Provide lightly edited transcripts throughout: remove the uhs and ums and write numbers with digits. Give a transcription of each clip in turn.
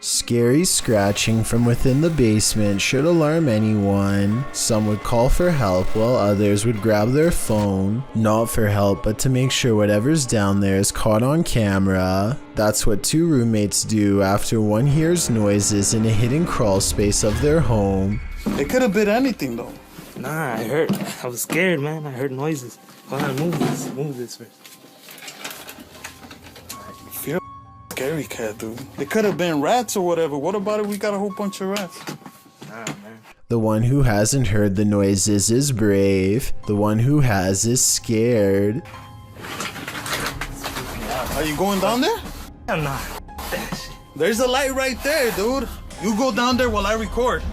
Scary scratching from within the basement should alarm anyone. Some would call for help while others would grab their phone, not for help but to make sure whatever's down there is caught on camera. That's what two roommates do after one hears noises in a hidden crawl space of their home. It could have been anything though. Nah, I was scared, man. I heard noises. Hold on, move this first. You're a scary cat, dude. It could have been rats or whatever. What about it? We got a whole bunch of rats. Nah, man. The one who hasn't heard the noises is brave. The one who has is scared. Are you going down there? Hell nah. That shit. There's a light right there, dude. You go down there while I record.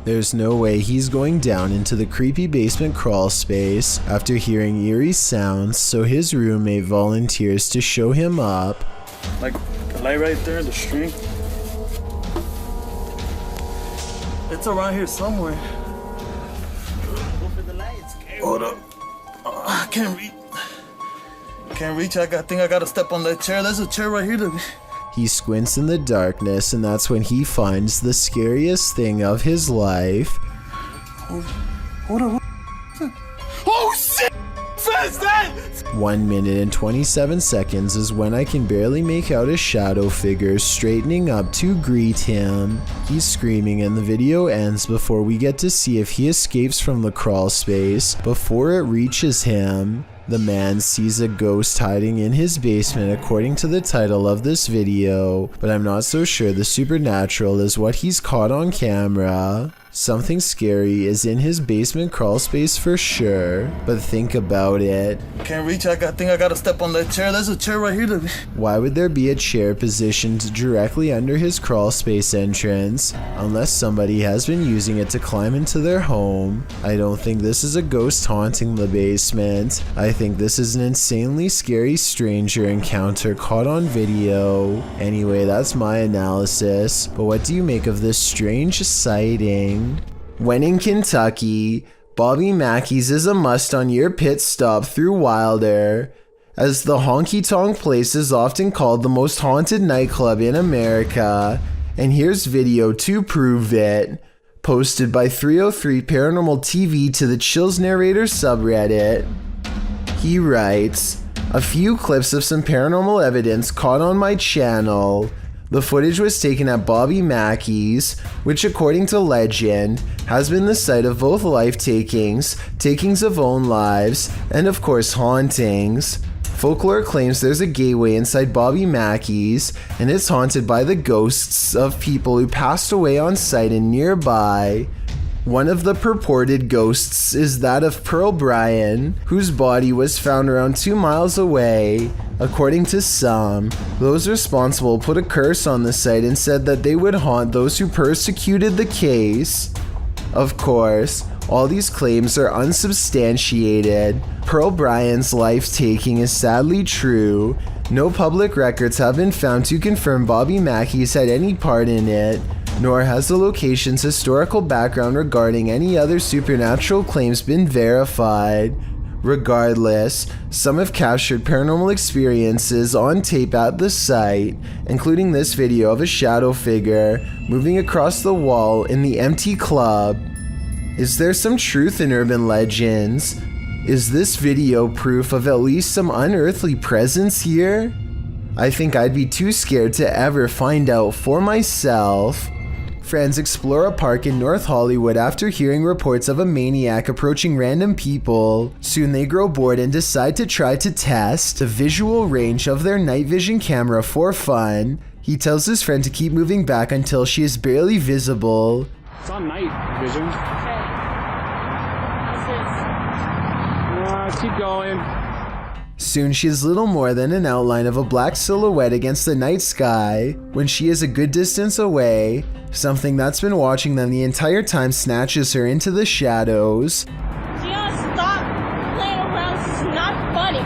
There's no way he's going down into the creepy basement crawl space after hearing eerie sounds, so his roommate volunteers to show him up. Like the light right there, the string. It's around here somewhere. Go for the lights. Hold up. I can't reach. Can't reach. I think I gotta step on that chair. There's a chair right here. He squints in the darkness, and that's when he finds the scariest thing of his life. Hold on. Oh shit! Fast that! 1 minute and 27 seconds is when I can barely make out a shadow figure straightening up to greet him. He's screaming and the video ends before we get to see if he escapes from the crawl space before it reaches him. The man sees a ghost hiding in his basement according to the title of this video, but I'm not so sure the supernatural is what he's caught on camera. Something scary is in his basement crawl space for sure, but think about it. Can't reach. I think I gotta step on that chair. There's a chair right here. Why would there be a chair positioned directly under his crawl space entrance, unless somebody has been using it to climb into their home? I don't think this is a ghost haunting the basement. I think this is an insanely scary stranger encounter caught on video. Anyway, that's my analysis, but what do you make of this strange sighting? When in Kentucky, Bobby Mackey's is a must on your pit stop through Wilder, as the honky-tonk place is often called the most haunted nightclub in America, and here's video to prove it, posted by 303 Paranormal TV to the Chills Narrator subreddit. He writes, "A few clips of some paranormal evidence caught on my channel. The footage was taken at Bobby Mackey's, which according to legend, has been the site of both life-takings, takings of own lives, and of course hauntings. Folklore claims there's a gateway inside Bobby Mackey's, and it's haunted by the ghosts of people who passed away on site and nearby. One of the purported ghosts is that of Pearl Bryan, whose body was found around 2 miles away. According to some, those responsible put a curse on the site and said that they would haunt those who persecuted the case. Of course, all these claims are unsubstantiated. Pearl Bryan's life-taking is sadly true. No public records have been found to confirm Bobby Mackey's had any part in it, nor has the location's historical background regarding any other supernatural claims been verified. Regardless, some have captured paranormal experiences on tape at the site, including this video of a shadow figure moving across the wall in the empty club. Is there some truth in urban legends? Is this video proof of at least some unearthly presence here? I think I'd be too scared to ever find out for myself." Friends explore a park in North Hollywood after hearing reports of a maniac approaching random people. Soon they grow bored and decide to try to test the visual range of their night vision camera for fun. He tells his friend to keep moving back until she is barely visible. It's on night vision. Okay. How's this? Keep going. Soon she is little more than an outline of a black silhouette against the night sky. When she is a good distance away, something that's been watching them the entire time snatches her into the shadows. Just stop playing around. This is not funny.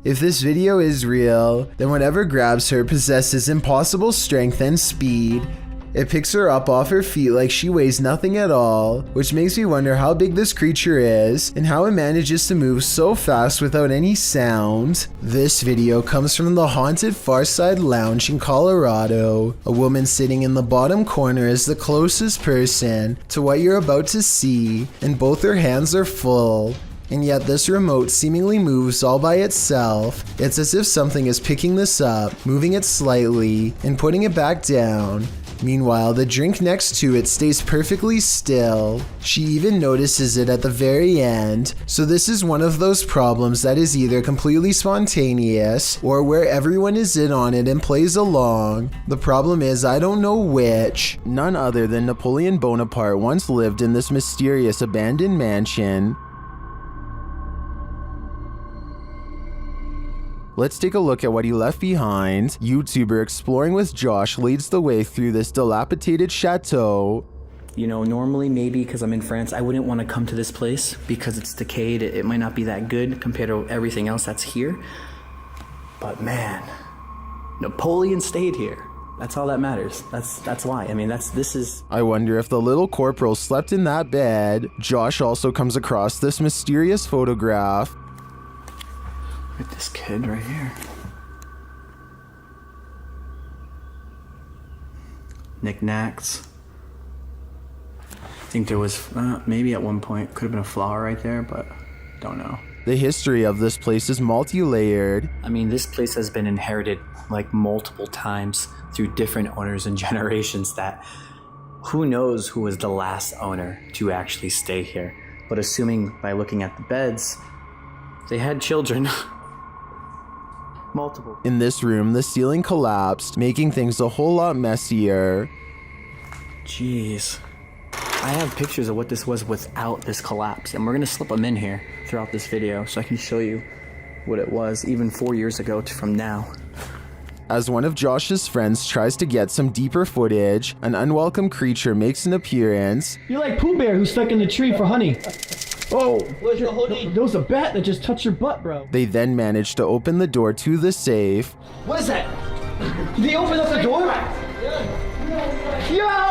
If this video is real, then whatever grabs her possesses impossible strength and speed. It picks her up off her feet like she weighs nothing at all, which makes me wonder how big this creature is and how it manages to move so fast without any sound. This video comes from the haunted Farside Lounge in Colorado. A woman sitting in the bottom corner is the closest person to what you're about to see, and both her hands are full. And yet this remote seemingly moves all by itself. It's as if something is picking this up, moving it slightly, and putting it back down. Meanwhile, the drink next to it stays perfectly still. She even notices it at the very end. So this is one of those problems that is either completely spontaneous or where everyone is in on it and plays along. The problem is I don't know which. None other than Napoleon Bonaparte once lived in this mysterious abandoned mansion. Let's take a look at what he left behind. YouTuber Exploring with Josh leads the way through this dilapidated chateau. You know, normally maybe because I'm in France, I wouldn't want to come to this place because it's decayed. It might not be that good compared to everything else that's here. But man, Napoleon stayed here. That's all that matters. That's why. I mean, this is... I wonder if the little corporal slept in that bed. Josh also comes across this mysterious photograph. Look at this kid right here. Knickknacks. I think there was, maybe at one point, could have been a flower right there, but don't know. The history of this place is multi-layered. I mean, this place has been inherited like multiple times through different owners and generations that who knows who was the last owner to actually stay here. But assuming by looking at the beds, they had children. Multiple. In this room, the ceiling collapsed, making things a whole lot messier. Jeez. I have pictures of what this was without this collapse, and we're gonna slip them in here throughout this video so I can show you what it was even 4 years ago from now. As one of Josh's friends tries to get some deeper footage, an unwelcome creature makes an appearance. You're like Pooh Bear who's stuck in the tree for honey. Oh, there was a bat that just touched your butt, bro. They then manage to open the door to the safe. What is that? Did they open up the door? Yo!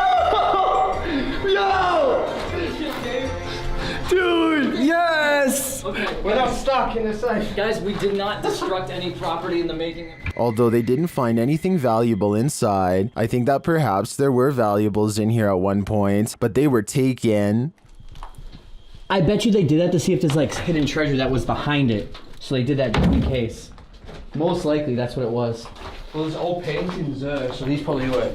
Dude, yes! Okay, we're not stuck in the safe. Guys, we did not destruct any property in the making. Although they didn't find anything valuable inside, I think that perhaps there were valuables in here at one point, but they were taken. I bet you they did that to see if there's like hidden treasure that was behind it. So they did that just in case. Most likely that's what it was. Well, there's old paintings there, so these probably were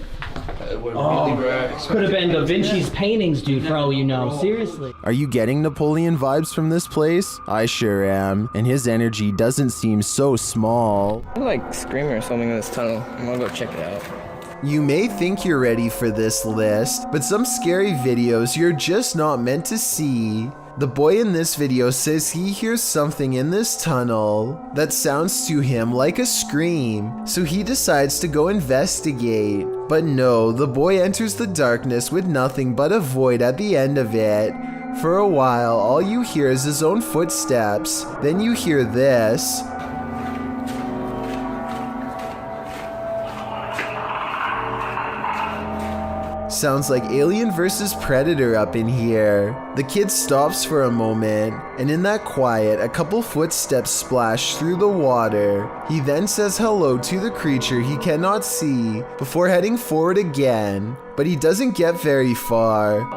really rare. Could have been Da Vinci's paintings, dude, for all you know. Seriously. Are you getting Napoleon vibes from this place? I sure am, and his energy doesn't seem so small. I'm like screaming or something in this tunnel. I'm gonna go check it out. You may think you're ready for this list, but some scary videos you're just not meant to see. The boy in this video says he hears something in this tunnel that sounds to him like a scream, so he decides to go investigate. But no, the boy enters the darkness with nothing but a void at the end of it. For a while, all you hear is his own footsteps. Then you hear this. Sounds like Alien vs. Predator up in here. The kid stops for a moment, and in that quiet, a couple footsteps splash through the water. He then says hello to the creature he cannot see before heading forward again, but he doesn't get very far.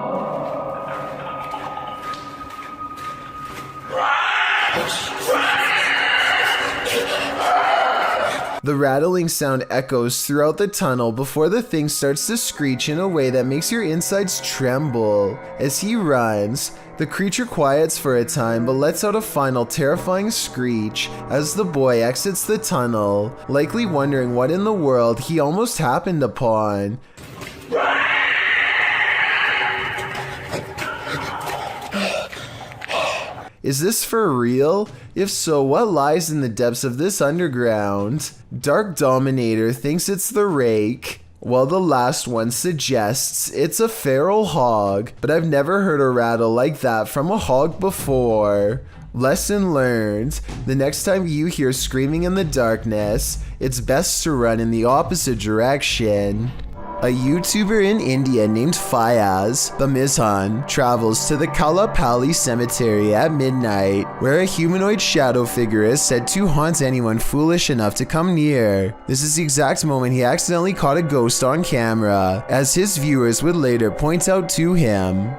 The rattling sound echoes throughout the tunnel before the thing starts to screech in a way that makes your insides tremble. As he runs, the creature quiets for a time but lets out a final terrifying screech as the boy exits the tunnel, likely wondering what in the world he almost happened upon. Is this for real? If so, what lies in the depths of this underground? Dark Dominator thinks it's the rake, while the last one suggests it's a feral hog, but I've never heard a rattle like that from a hog before. Lesson learned, the next time you hear screaming in the darkness, it's best to run in the opposite direction. A YouTuber in India named Fayaz, the Mizhan, travels to the Kalapali cemetery at midnight, where a humanoid shadow figure is said to haunt anyone foolish enough to come near. This is the exact moment he accidentally caught a ghost on camera, as his viewers would later point out to him.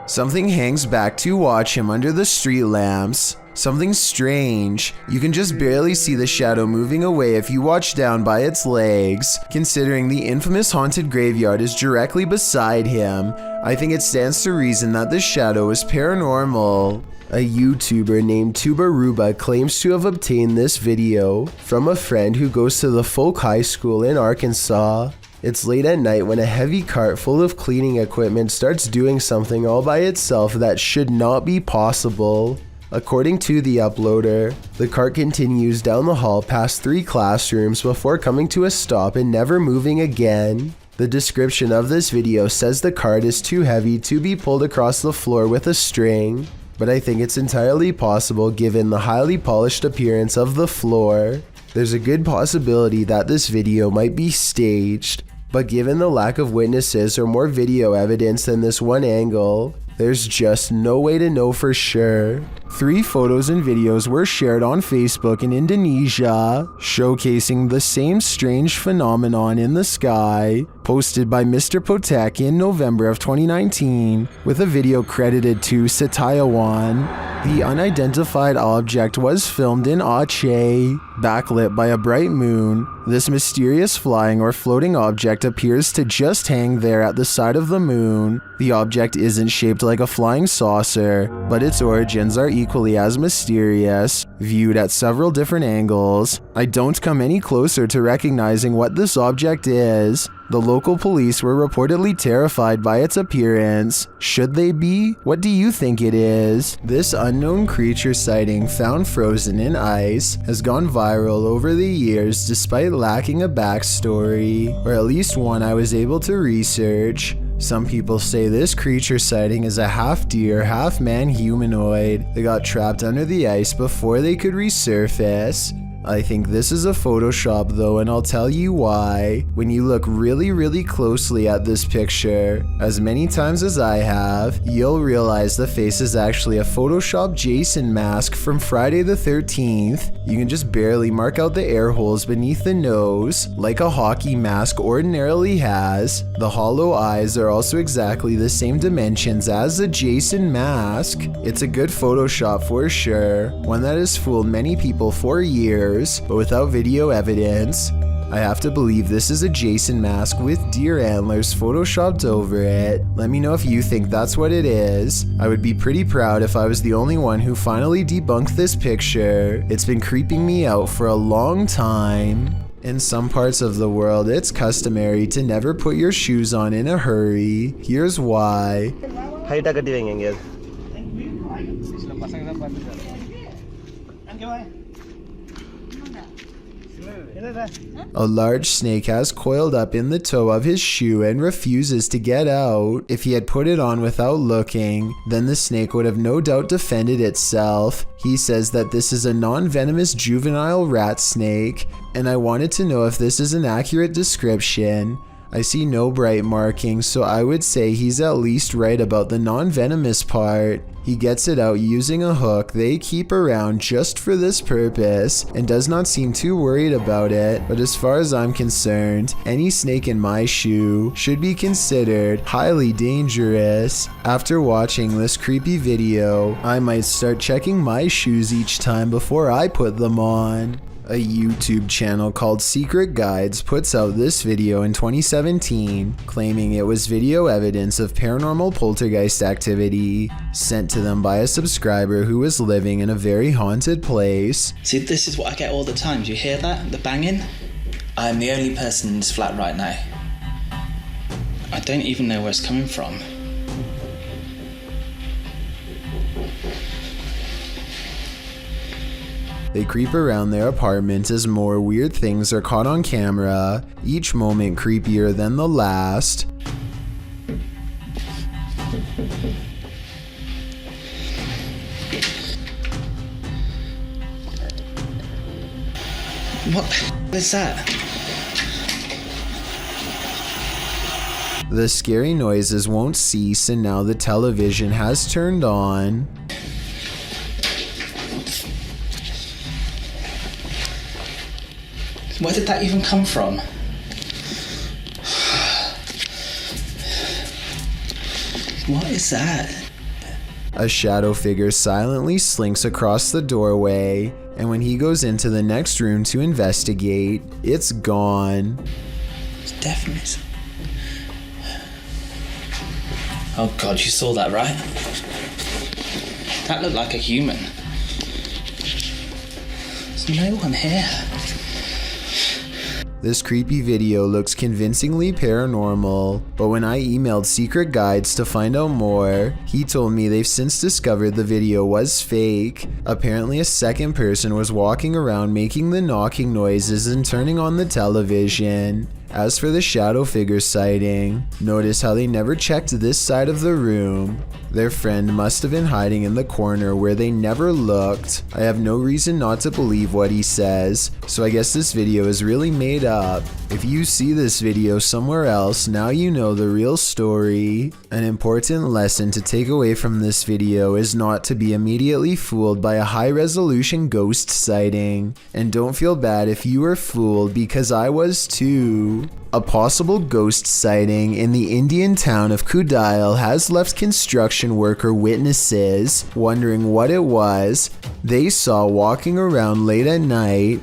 Something hangs back to watch him under the street lamps. Something strange. You can just barely see the shadow moving away if you watch down by its legs. Considering the infamous haunted graveyard is directly beside him, I think it stands to reason that the shadow is paranormal. A YouTuber named Tubaruba claims to have obtained this video from a friend who goes to the Folk High School in Arkansas. It's late at night when a heavy cart full of cleaning equipment starts doing something all by itself that should not be possible. According to the uploader, the cart continues down the hall past 3 classrooms before coming to a stop and never moving again. The description of this video says the cart is too heavy to be pulled across the floor with a string, but I think it's entirely possible given the highly polished appearance of the floor. There's a good possibility that this video might be staged, but given the lack of witnesses or more video evidence than this one angle, there's just no way to know for sure. 3 photos and videos were shared on Facebook in Indonesia, showcasing the same strange phenomenon in the sky, posted by Mr. Potek in November of 2019, with a video credited to Setiawan. The unidentified object was filmed in Aceh, backlit by a bright moon. This mysterious flying or floating object appears to just hang there at the side of the moon. The object isn't shaped like a flying saucer, but its origins are equally as mysterious, viewed at several different angles. I don't come any closer to recognizing what this object is. The local police were reportedly terrified by its appearance. Should they be? What do you think it is? This unknown creature sighting, found frozen in ice, has gone viral over the years despite lacking a backstory, or at least one I was able to research. Some people say this creature sighting is a half deer, half man humanoid that got trapped under the ice before they could resurface. I think this is a Photoshop though, and I'll tell you why. When you look really closely at this picture, as many times as I have, you'll realize the face is actually a Photoshop Jason mask from Friday the 13th. You can just barely mark out the air holes beneath the nose, like a hockey mask ordinarily has. The hollow eyes are also exactly the same dimensions as the Jason mask. It's a good Photoshop for sure, one that has fooled many people for years. But without video evidence, I have to believe this is a Jason mask with deer antlers photoshopped over it. Let me know if you think that's what it is. I would be pretty proud if I was the only one who finally debunked this picture. It's been creeping me out for a long time. In some parts of the world, it's customary to never put your shoes on in a hurry. Here's why. A large snake has coiled up in the toe of his shoe and refuses to get out. If he had put it on without looking, then the snake would have no doubt defended itself. He says that this is a non-venomous juvenile rat snake, and I wanted to know if this is an accurate description. I see no bright markings, so I would say he's at least right about the non-venomous part. He gets it out using a hook they keep around just for this purpose and does not seem too worried about it, but as far as I'm concerned, any snake in my shoe should be considered highly dangerous. After watching this creepy video, I might start checking my shoes each time before I put them on. A YouTube channel called Secret Guides puts out this video in 2017, claiming it was video evidence of paranormal poltergeist activity sent to them by a subscriber who was living in a very haunted place. See, this is what I get all the time. Do you hear that? The banging? I'm the only person in this flat right now. I don't even know where it's coming from. They creep around their apartment as more weird things are caught on camera, each moment creepier than the last. What the is that? The scary noises won't cease, and now the television has turned on. Where did that even come from? What is that? A shadow figure silently slinks across the doorway, and when he goes into the next room to investigate, it's gone. It's definitely... Oh god, you saw that, right? That looked like a human. There's no one here. This creepy video looks convincingly paranormal, but when I emailed Secret Guides to find out more, he told me they've since discovered the video was fake. Apparently a second person was walking around making the knocking noises and turning on the television. As for the shadow figure sighting, notice how they never checked this side of the room. Their friend must have been hiding in the corner where they never looked. I have no reason not to believe what he says, so I guess this video is really made up. If you see this video somewhere else, now you know the real story. An important lesson to take away from this video is not to be immediately fooled by a high-resolution ghost sighting. And don't feel bad if you were fooled, because I was too. A possible ghost sighting in the Indian town of Kudail has left construction worker witnesses wondering what it was they saw walking around late at night.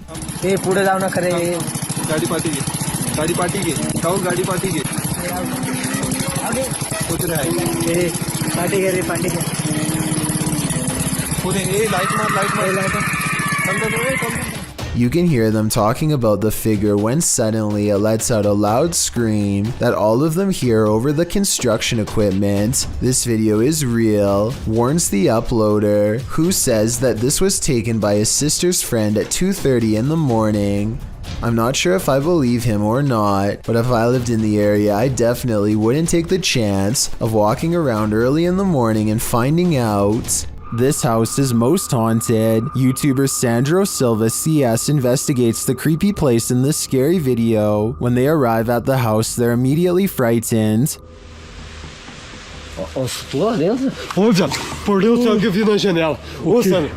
You can hear them talking about the figure when suddenly it lets out a loud scream that all of them hear over the construction equipment. This video is real, warns the uploader, who says that this was taken by his sister's friend at 2:30 in the morning. I'm not sure if I believe him or not, but if I lived in the area, I definitely wouldn't take the chance of walking around early in the morning and finding out. This house is most haunted. YouTuber Sandro Silva CS investigates the creepy place in this scary video. When they arrive at the house, they're immediately frightened. Olha, por Deus, tem alguém vindo na janela. Ô, Sandro.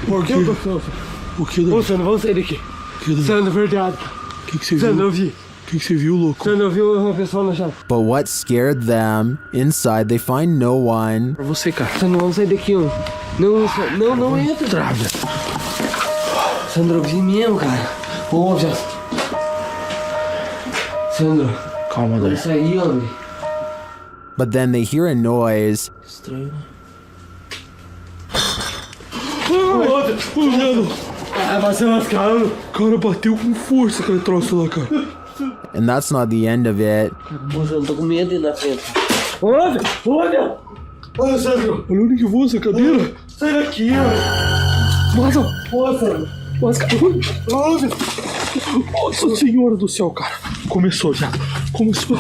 Por que? O que? Ô, Sandro, vamos sair daqui. Sandro, verdade. O que você viu? Sandro, eu vi. O que você viu, louco? Sandro, eu vi uma pessoa na janela. But what scared them? Inside, they find no one. Pra você, cara. Sandro, vamos sair daqui, ó. Não entra, Drávia. Sandro, eu vi mesmo, cara. Ô, já. Sandro. Calma, Dor. Isso aí, homem. But then they hear a noise. Estranho. Olha, vai ser lascado. Cara, bateu com força aquele troço lá, cara. And that's not the end of it. Moça, eu tô com medo aí na frente. Olha! Olha, Sandro! Olha onde que voa essa cadeira! Sai daqui, ó! Nossa, olha! Nossa Senhora do céu, cara! Começou já! Começou!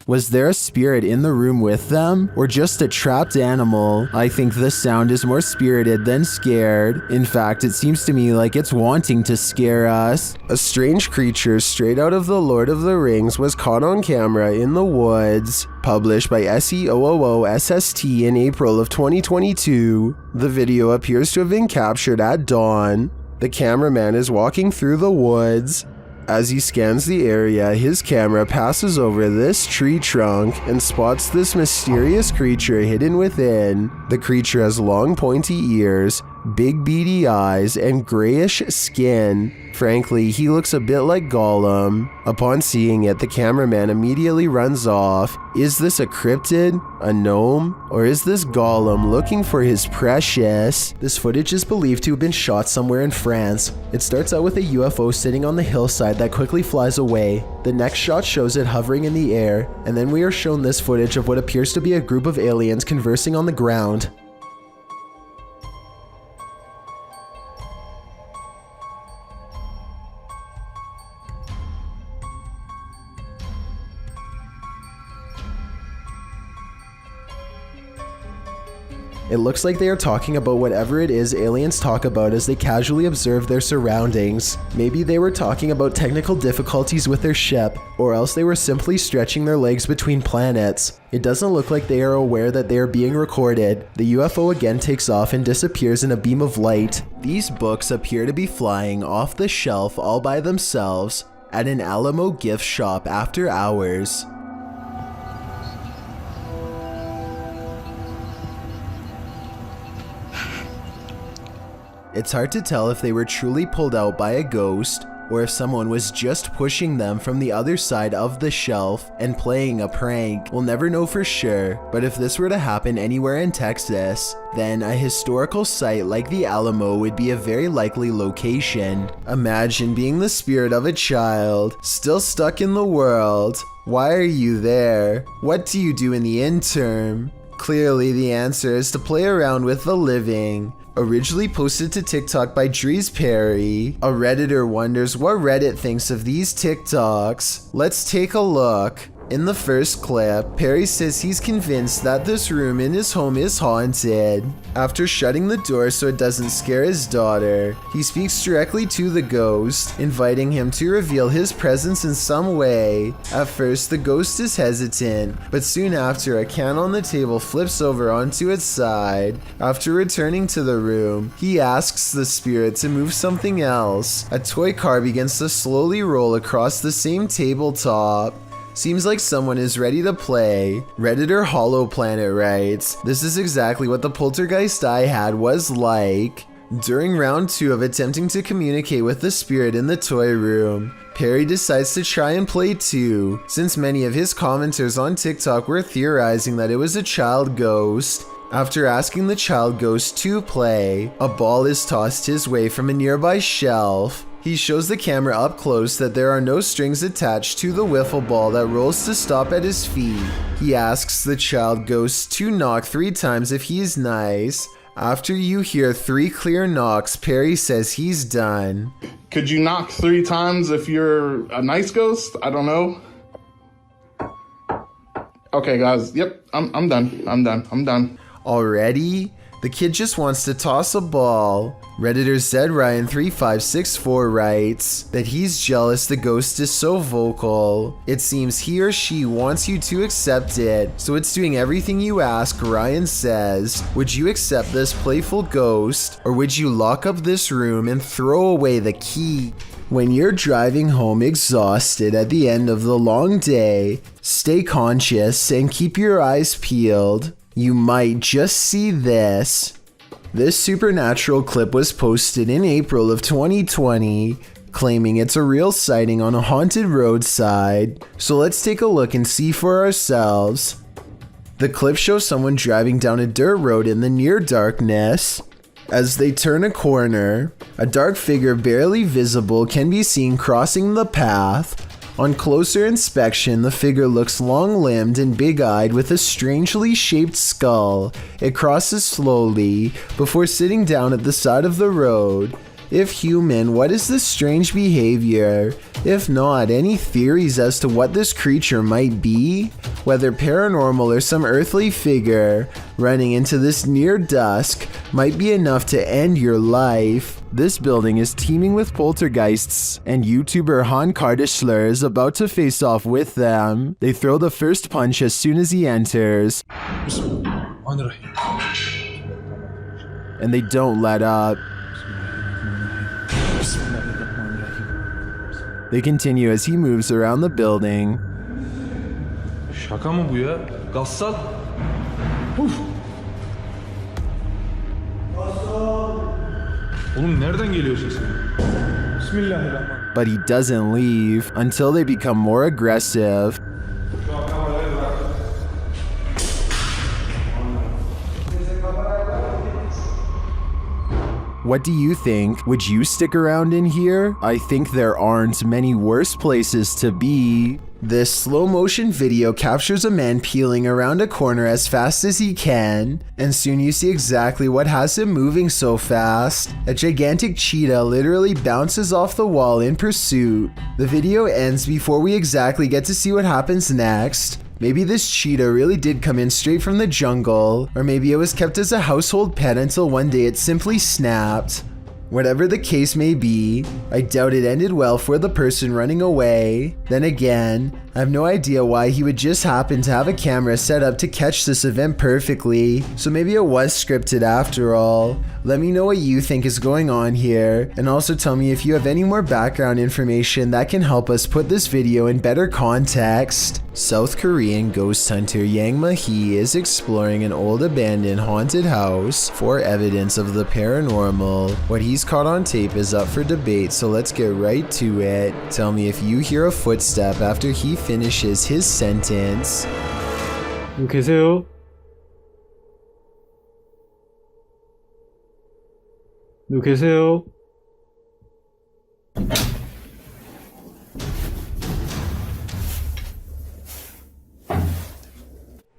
Was there a spirit in the room with them, or just a trapped animal? I think the sound is more spirited than scared. In fact, it seems to me like it's wanting to scare us. A strange creature straight out of The Lord of the Rings was caught on camera in the woods. Published by SEOOOSST in April of 2022, the video appears to have been captured at dawn. The cameraman is walking through the woods. As he scans the area, his camera passes over this tree trunk and spots this mysterious creature hidden within. The creature has long pointy ears, big beady eyes, and grayish skin. Frankly, he looks a bit like Gollum. Upon seeing it, the cameraman immediately runs off. Is this a cryptid, a gnome, or is this Gollum looking for his precious? This footage is believed to have been shot somewhere in France. It starts out with a UFO sitting on the hillside that quickly flies away. The next shot shows it hovering in the air, and then we are shown this footage of what appears to be a group of aliens conversing on the ground. It looks like they are talking about whatever it is aliens talk about as they casually observe their surroundings. Maybe they were talking about technical difficulties with their ship, or else they were simply stretching their legs between planets. It doesn't look like they are aware that they are being recorded. The UFO again takes off and disappears in a beam of light. These books appear to be flying off the shelf all by themselves at an Alamo gift shop after hours. It's hard to tell if they were truly pulled out by a ghost, or if someone was just pushing them from the other side of the shelf and playing a prank. We'll never know for sure, but if this were to happen anywhere in Texas, then a historical site like the Alamo would be a very likely location. Imagine being the spirit of a child, still stuck in the world. Why are you there? What do you do in the interim? Clearly the answer is to play around with the living. Originally posted to TikTok by Dries Perry, a Redditor wonders what Reddit thinks of these TikToks. Let's take a look. In the first clip, Perry says he's convinced that this room in his home is haunted. After shutting the door so it doesn't scare his daughter, he speaks directly to the ghost, inviting him to reveal his presence in some way. At first, the ghost is hesitant, but soon after, a can on the table flips over onto its side. After returning to the room, he asks the spirit to move something else. A toy car begins to slowly roll across the same tabletop. Seems like someone is ready to play. Redditor Hollow Planet writes, "This is exactly what the poltergeist I had was like." During round 2 of attempting to communicate with the spirit in the toy room, Perry decides to try and play too, since many of his commenters on TikTok were theorizing that it was a child ghost. After asking the child ghost to play, a ball is tossed his way from a nearby shelf. He shows the camera up close that there are no strings attached to the wiffle ball that rolls to stop at his feet. He asks the child ghost to knock 3 times if he's nice. After you hear 3 clear knocks, Perry says he's done. Could you knock 3 times if you're a nice ghost? I don't know. Okay, guys. Yep, I'm done. I'm done. Already? The kid just wants to toss a ball. Redditor ZRyan3564 writes that he's jealous the ghost is so vocal. It seems he or she wants you to accept it, so it's doing everything you ask. Ryan says, would you accept this playful ghost, or would you lock up this room and throw away the key? When you're driving home exhausted at the end of the long day, stay conscious and keep your eyes peeled. You might just see this. This supernatural clip was posted in April of 2020, claiming it's a real sighting on a haunted roadside. So let's take a look and see for ourselves. The clip shows someone driving down a dirt road in the near darkness. As they turn a corner, a dark figure barely visible can be seen crossing the path. On closer inspection, the figure looks long-limbed and big-eyed with a strangely shaped skull. It crosses slowly before sitting down at the side of the road. If human, what is this strange behavior? If not, any theories as to what this creature might be? Whether paranormal or some earthly figure, running into this near dusk might be enough to end your life. This building is teeming with poltergeists, and YouTuber Han Kardashler is about to face off with them. They throw the first punch as soon as he enters, and they don't let up. They continue as he moves around the building. Şaka mı bu ya? Gassal. Oğlum nereden geliyor sesin? Bismillahirrahmanirrahim. But he doesn't leave until they become more aggressive. What do you think? Would you stick around in here? I think there aren't many worse places to be. This slow motion video captures a man peeling around a corner as fast as he can, and soon you see exactly what has him moving so fast. A gigantic cheetah literally bounces off the wall in pursuit. The video ends before we exactly get to see what happens next. Maybe this cheetah really did come in straight from the jungle, or maybe it was kept as a household pet until one day it simply snapped. Whatever the case may be, I doubt it ended well for the person running away. Then again, I have no idea why he would just happen to have a camera set up to catch this event perfectly, so maybe it was scripted after all. Let me know what you think is going on here, and also tell me if you have any more background information that can help us put this video in better context. South Korean ghost hunter Yang Ma-hee is exploring an old abandoned haunted house for evidence of the paranormal. What he's caught on tape is up for debate, so let's get right to it. Tell me if you hear a footstep after he finishes his sentence. 계세요? 누구 계세요?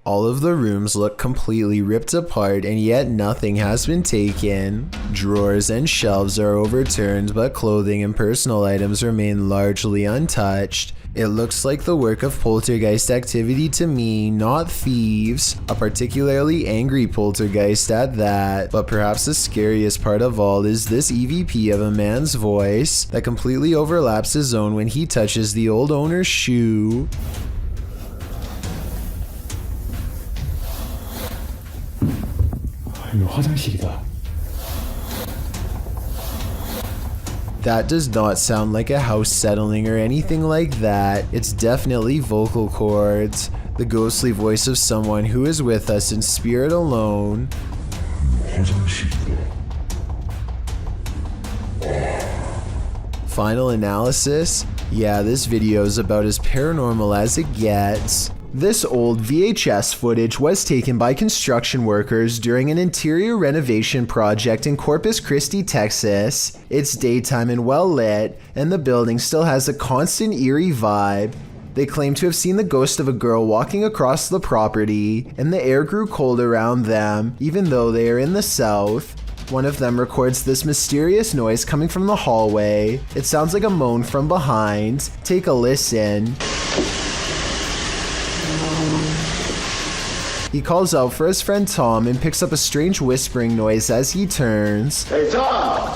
All of the rooms look completely ripped apart, and yet nothing has been taken. Drawers and shelves are overturned, but clothing and personal items remain largely untouched. It looks like the work of poltergeist activity to me, not thieves. A particularly angry poltergeist at that. But perhaps the scariest part of all is this EVP of a man's voice that completely overlaps his own when he touches the old owner's shoe. 이거 화장실이다. That does not sound like a house settling or anything like that. It's definitely vocal cords. The ghostly voice of someone who is with us in spirit alone. Final analysis? Yeah, this video is about as paranormal as it gets. This old VHS footage was taken by construction workers during an interior renovation project in Corpus Christi, Texas. It's daytime and well lit, and the building still has a constant eerie vibe. They claim to have seen the ghost of a girl walking across the property, and the air grew cold around them, even though they are in the south. One of them records this mysterious noise coming from the hallway. It sounds like a moan from behind. Take a listen. He calls out for his friend Tom and picks up a strange whispering noise as he turns. Hey Tom!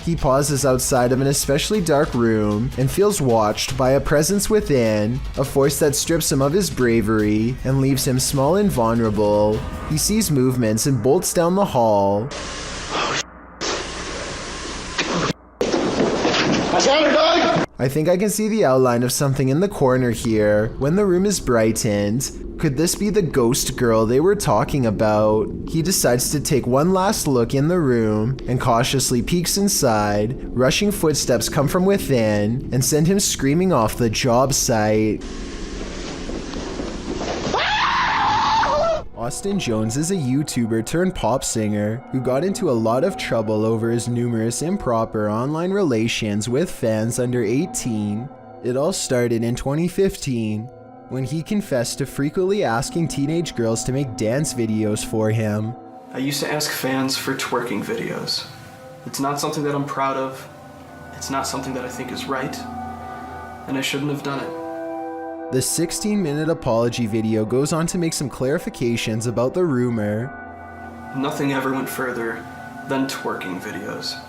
He pauses outside of an especially dark room and feels watched by a presence within, a force that strips him of his bravery and leaves him small and vulnerable. He sees movements and bolts down the hall. I think I can see the outline of something in the corner here when the room is brightened. Could this be the ghost girl they were talking about? He decides to take one last look in the room and cautiously peeks inside. Rushing footsteps come from within and send him screaming off the job site. Austin Jones is a YouTuber turned pop singer who got into a lot of trouble over his numerous improper online relations with fans under 18. It all started in 2015 when he confessed to frequently asking teenage girls to make dance videos for him. I used to ask fans for twerking videos. It's not something that I'm proud of. It's not something that I think is right. And I shouldn't have done it. The 16-minute apology video goes on to make some clarifications about the rumor. Nothing ever went further than twerking videos.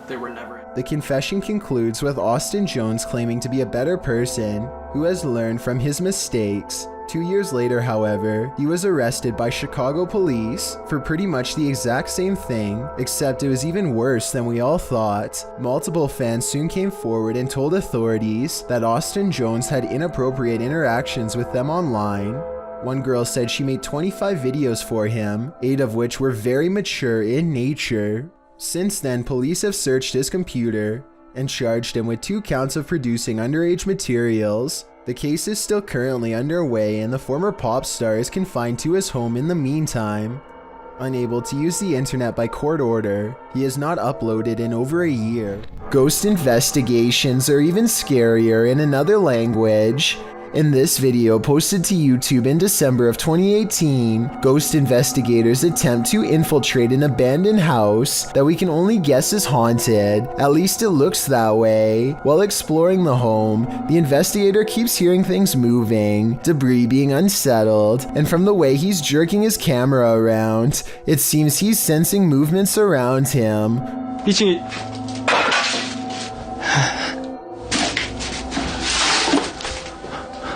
They were never... The confession concludes with Austin Jones claiming to be a better person who has learned from his mistakes. 2 years later, however, he was arrested by Chicago police for pretty much the exact same thing, except it was even worse than we all thought. Multiple fans soon came forward and told authorities that Austin Jones had inappropriate interactions with them online. One girl said she made 25 videos for him, 8 of which were very mature in nature. Since then, police have searched his computer and charged him with 2 counts of producing underage materials. The case is still currently underway, and the former pop star is confined to his home in the meantime. Unable to use the internet by court order, he has not uploaded in over a year. Ghost investigations are even scarier in another language. In this video posted to YouTube in December of 2018, ghost investigators attempt to infiltrate an abandoned house that we can only guess is haunted. At least it looks that way. While exploring the home, the investigator keeps hearing things moving, debris being unsettled, and from the way he's jerking his camera around, it seems he's sensing movements around him.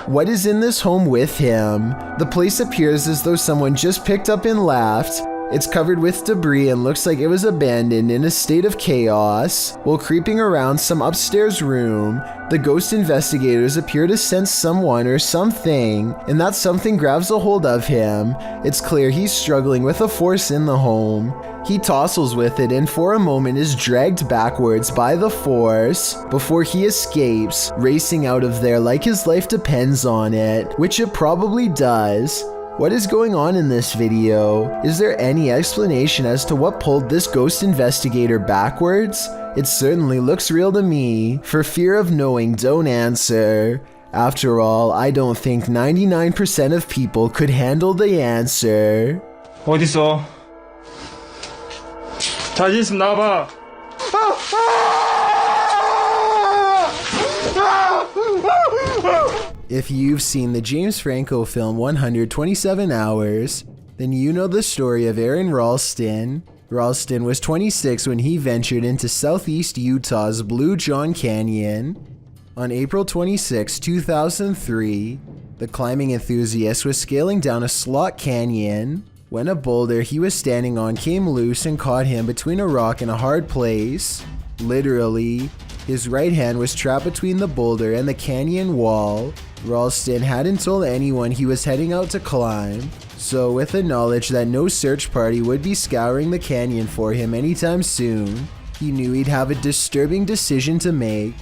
What is in this home with him? The place appears as though someone just picked up and left. It's covered with debris and looks like it was abandoned in a state of chaos. While creeping around some upstairs room, the ghost investigators appear to sense someone or something, and that something grabs a hold of him. It's clear he's struggling with a force in the home. He tussles with it and for a moment is dragged backwards by the force before he escapes, racing out of there like his life depends on it, which it probably does. What is going on in this video? Is there any explanation as to what pulled this ghost investigator backwards? It certainly looks real to me. For fear of knowing, don't answer. After all, I don't think 99% of people could handle the answer. 어딨어? 자신 있으면 나와봐. If you've seen the James Franco film 127 Hours, then you know the story of Aaron Ralston. Ralston was 26 when he ventured into southeast Utah's Blue John Canyon. On April 26, 2003, the climbing enthusiast was scaling down a slot canyon when a boulder he was standing on came loose and caught him between a rock and a hard place. Literally, his right hand was trapped between the boulder and the canyon wall. Ralston hadn't told anyone he was heading out to climb, so with the knowledge that no search party would be scouring the canyon for him anytime soon, he knew he'd have a disturbing decision to make.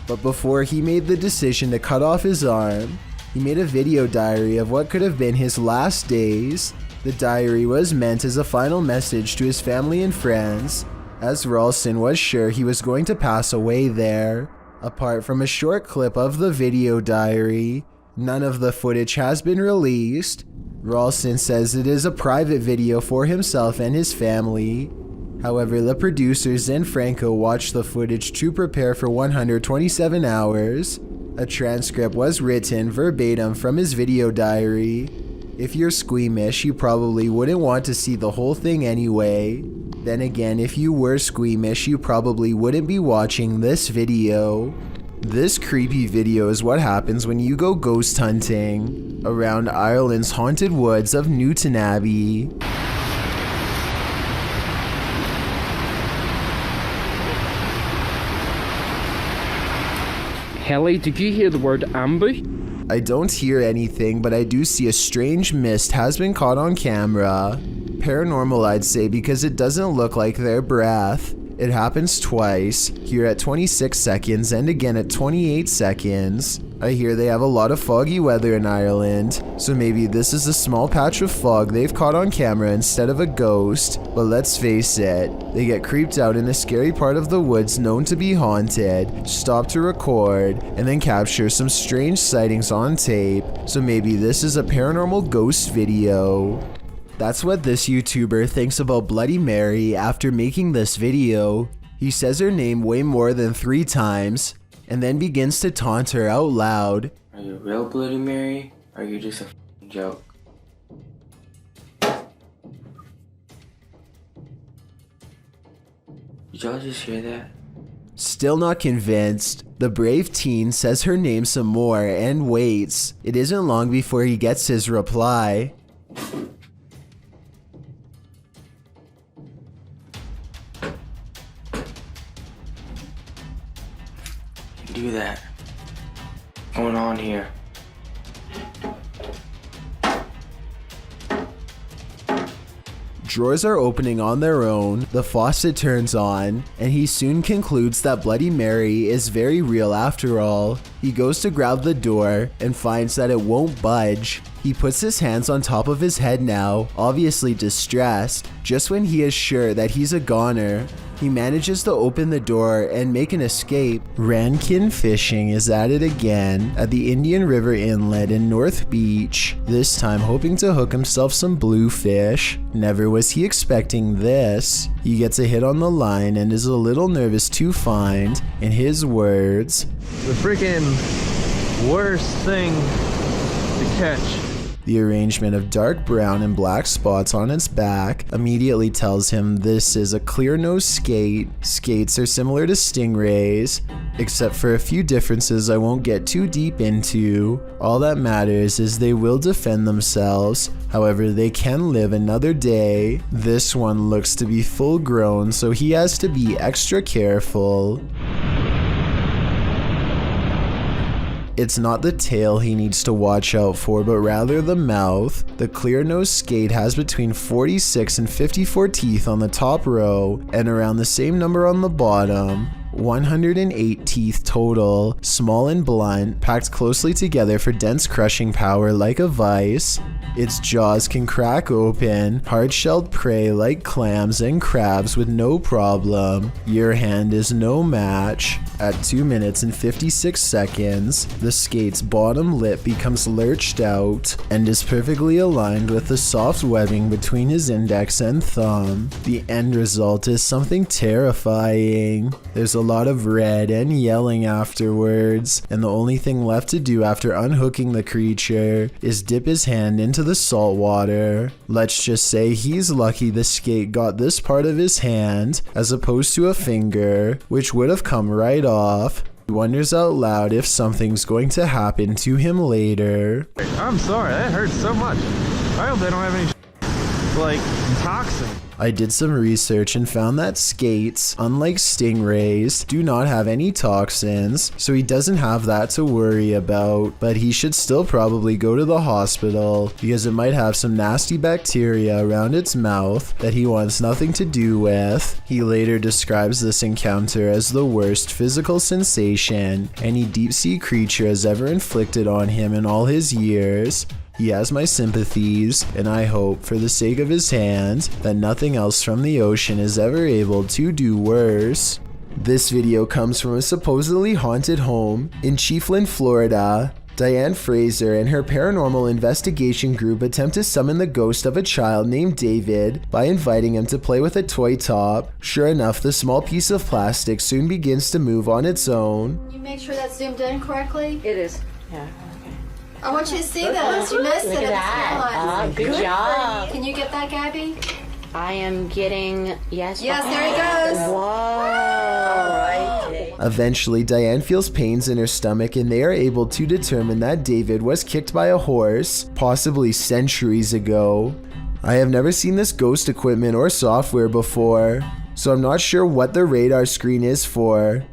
But before he made the decision to cut off his arm, he made a video diary of what could have been his last days. The diary was meant as a final message to his family and friends, as Ralston was sure he was going to pass away there. Apart from a short clip of the video diary, none of the footage has been released. Ralston says it is a private video for himself and his family. However, the producers and Franco watched the footage to prepare for 127 hours. A transcript was written verbatim from his video diary. If you're squeamish, you probably wouldn't want to see the whole thing anyway. Then again, if you were squeamish, you probably wouldn't be watching this video. This creepy video is what happens when you go ghost hunting around Ireland's haunted woods of Newton Abbey. Helly, did you hear the word ambush? I don't hear anything, but I do see a strange mist has been caught on camera. Paranormal, I'd say, because it doesn't look like their breath. It happens twice, here at 26 seconds and again at 28 seconds. I hear they have a lot of foggy weather in Ireland, so maybe this is a small patch of fog they've caught on camera instead of a ghost. But let's face it, they get creeped out in a scary part of the woods known to be haunted, stop to record, and then capture some strange sightings on tape, so maybe this is a paranormal ghost video. That's what this YouTuber thinks about Bloody Mary after making this video. He says her name way more than 3 times, and then begins to taunt her out loud. Are you real Bloody Mary, or are you just a f***ing joke? Did y'all just hear that? Still not convinced, the brave teen says her name some more and waits. It isn't long before he gets his reply. Do that. What's going on here? Drawers are opening on their own, the faucet turns on, and he soon concludes that Bloody Mary is very real after all. He goes to grab the door and finds that it won't budge. He puts his hands on top of his head now, obviously distressed, just when he is sure that he's a goner. he manages to open the door and make an escape. Rankin Fishing is at it again at the Indian River Inlet in North Beach, this time hoping to hook himself some bluefish. Never was he expecting this. He gets a hit on the line and is a little nervous to find, in his words, the freaking worst thing to catch. The arrangement of dark brown and black spots on its back immediately tells him this is a clear-nosed skate. Skates are similar to stingrays, except for a few differences I won't get too deep into. All that matters is they will defend themselves, however they can live another day. This one looks to be full grown, so he has to be extra careful. It's not the tail he needs to watch out for, but rather the mouth. The clear-nosed skate has between 46 and 54 teeth on the top row, and around the same number on the bottom. 108 teeth total, small and blunt, packed closely together for dense crushing power like a vice. Its jaws can crack open hard-shelled prey like clams and crabs with no problem. Your hand is no match. At 2 minutes and 56 seconds, the skate's bottom lip becomes lurched out and is perfectly aligned with the soft webbing between his index and thumb. The end result is something terrifying. There's a lot of red and yelling afterwards, and the only thing left to do after unhooking the creature is dip his hand into the salt water. Let's just say he's lucky the skate got this part of his hand as opposed to a finger, which would have come right off. He wonders out loud if something's going to happen to him later. I'm sorry, that hurts so much. I hope they don't have any like toxin. I did some research and found that skates, unlike stingrays, do not have any toxins, so he doesn't have that to worry about, but he should still probably go to the hospital because it might have some nasty bacteria around its mouth that he wants nothing to do with. He later describes this encounter as the worst physical sensation any deep-sea creature has ever inflicted on him in all his years. He has my sympathies, and I hope, for the sake of his hand, that nothing else from the ocean is ever able to do worse. This video comes from a supposedly haunted home in Chiefland, Florida. Diane Fraser and her paranormal investigation group attempt to summon the ghost of a child named David by inviting him to play with a toy top. Sure enough, the small piece of plastic soon begins to move on its own. Can you make sure that's zoomed in correctly? It is. Yeah. I want you to see this. You missed Look it. at that. Good job. Can you get that, Gabby? I am getting, yes. Yes, there he goes. Whoa. All right. Eventually, Diane feels pains in her stomach and they are able to determine that David was kicked by a horse, possibly centuries ago. I have never seen this ghost equipment or software before, so I'm not sure what the radar screen is for.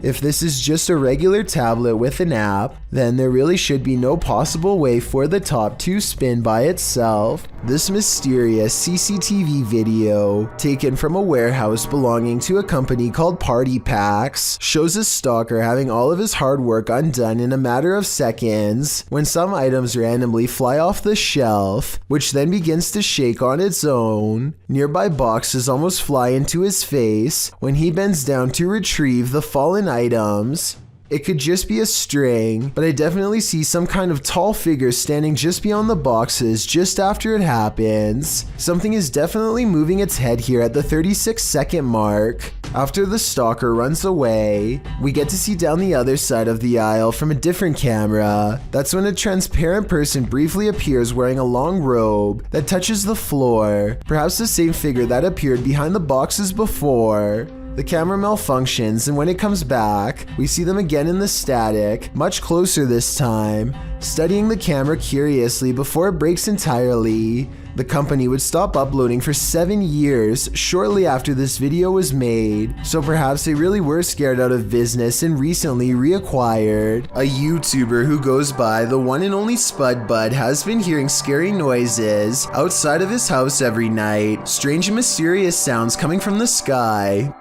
If this is just a regular tablet with an app, then there really should be no possible way for the top to spin by itself. This mysterious CCTV video, taken from a warehouse belonging to a company called Party Packs, shows a stalker having all of his hard work undone in a matter of seconds when some items randomly fly off the shelf, which then begins to shake on its own. Nearby boxes almost fly into his face when he bends down to retrieve the fallen items. It could just be a string, but I definitely see some kind of tall figure standing just beyond the boxes just after it happens. Something is definitely moving its head here at the 36-second mark. After the stalker runs away, we get to see down the other side of the aisle from a different camera. That's when a transparent person briefly appears wearing a long robe that touches the floor, perhaps the same figure that appeared behind the boxes before. The camera malfunctions, and when it comes back, we see them again in the static, much closer this time, studying the camera curiously before it breaks entirely. The company would stop uploading for 7 years shortly after this video was made, so perhaps they really were scared out of business and recently reacquired. A YouTuber who goes by the one and only Spud Bud has been hearing scary noises outside of his house every night, strange and mysterious sounds coming from the sky.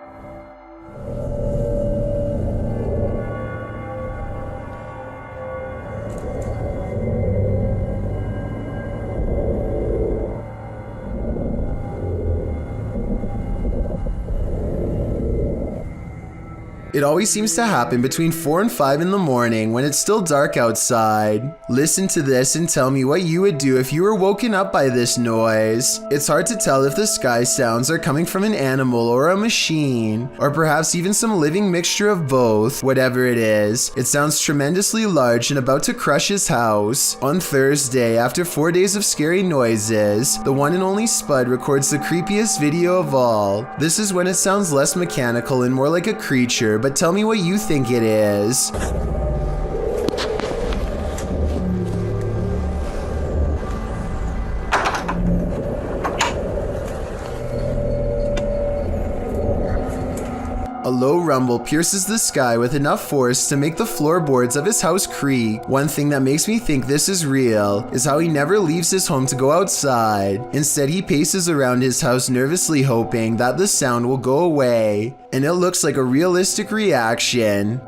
It always seems to happen between 4 and 5 in the morning when it's still dark outside. Listen to this and tell me what you would do if you were woken up by this noise. It's hard to tell if the sky sounds are coming from an animal or a machine, or perhaps even some living mixture of both. Whatever it is, it sounds tremendously large and about to crush his house. On Thursday, after 4 days of scary noises, the one and only Spud records the creepiest video of all. This is when it sounds less mechanical and more like a creature, but tell me what you think it is. A low rumble pierces the sky with enough force to make the floorboards of his house creak. One thing that makes me think this is real is how he never leaves his home to go outside. Instead, he paces around his house nervously hoping that the sound will go away. And it looks like a realistic reaction.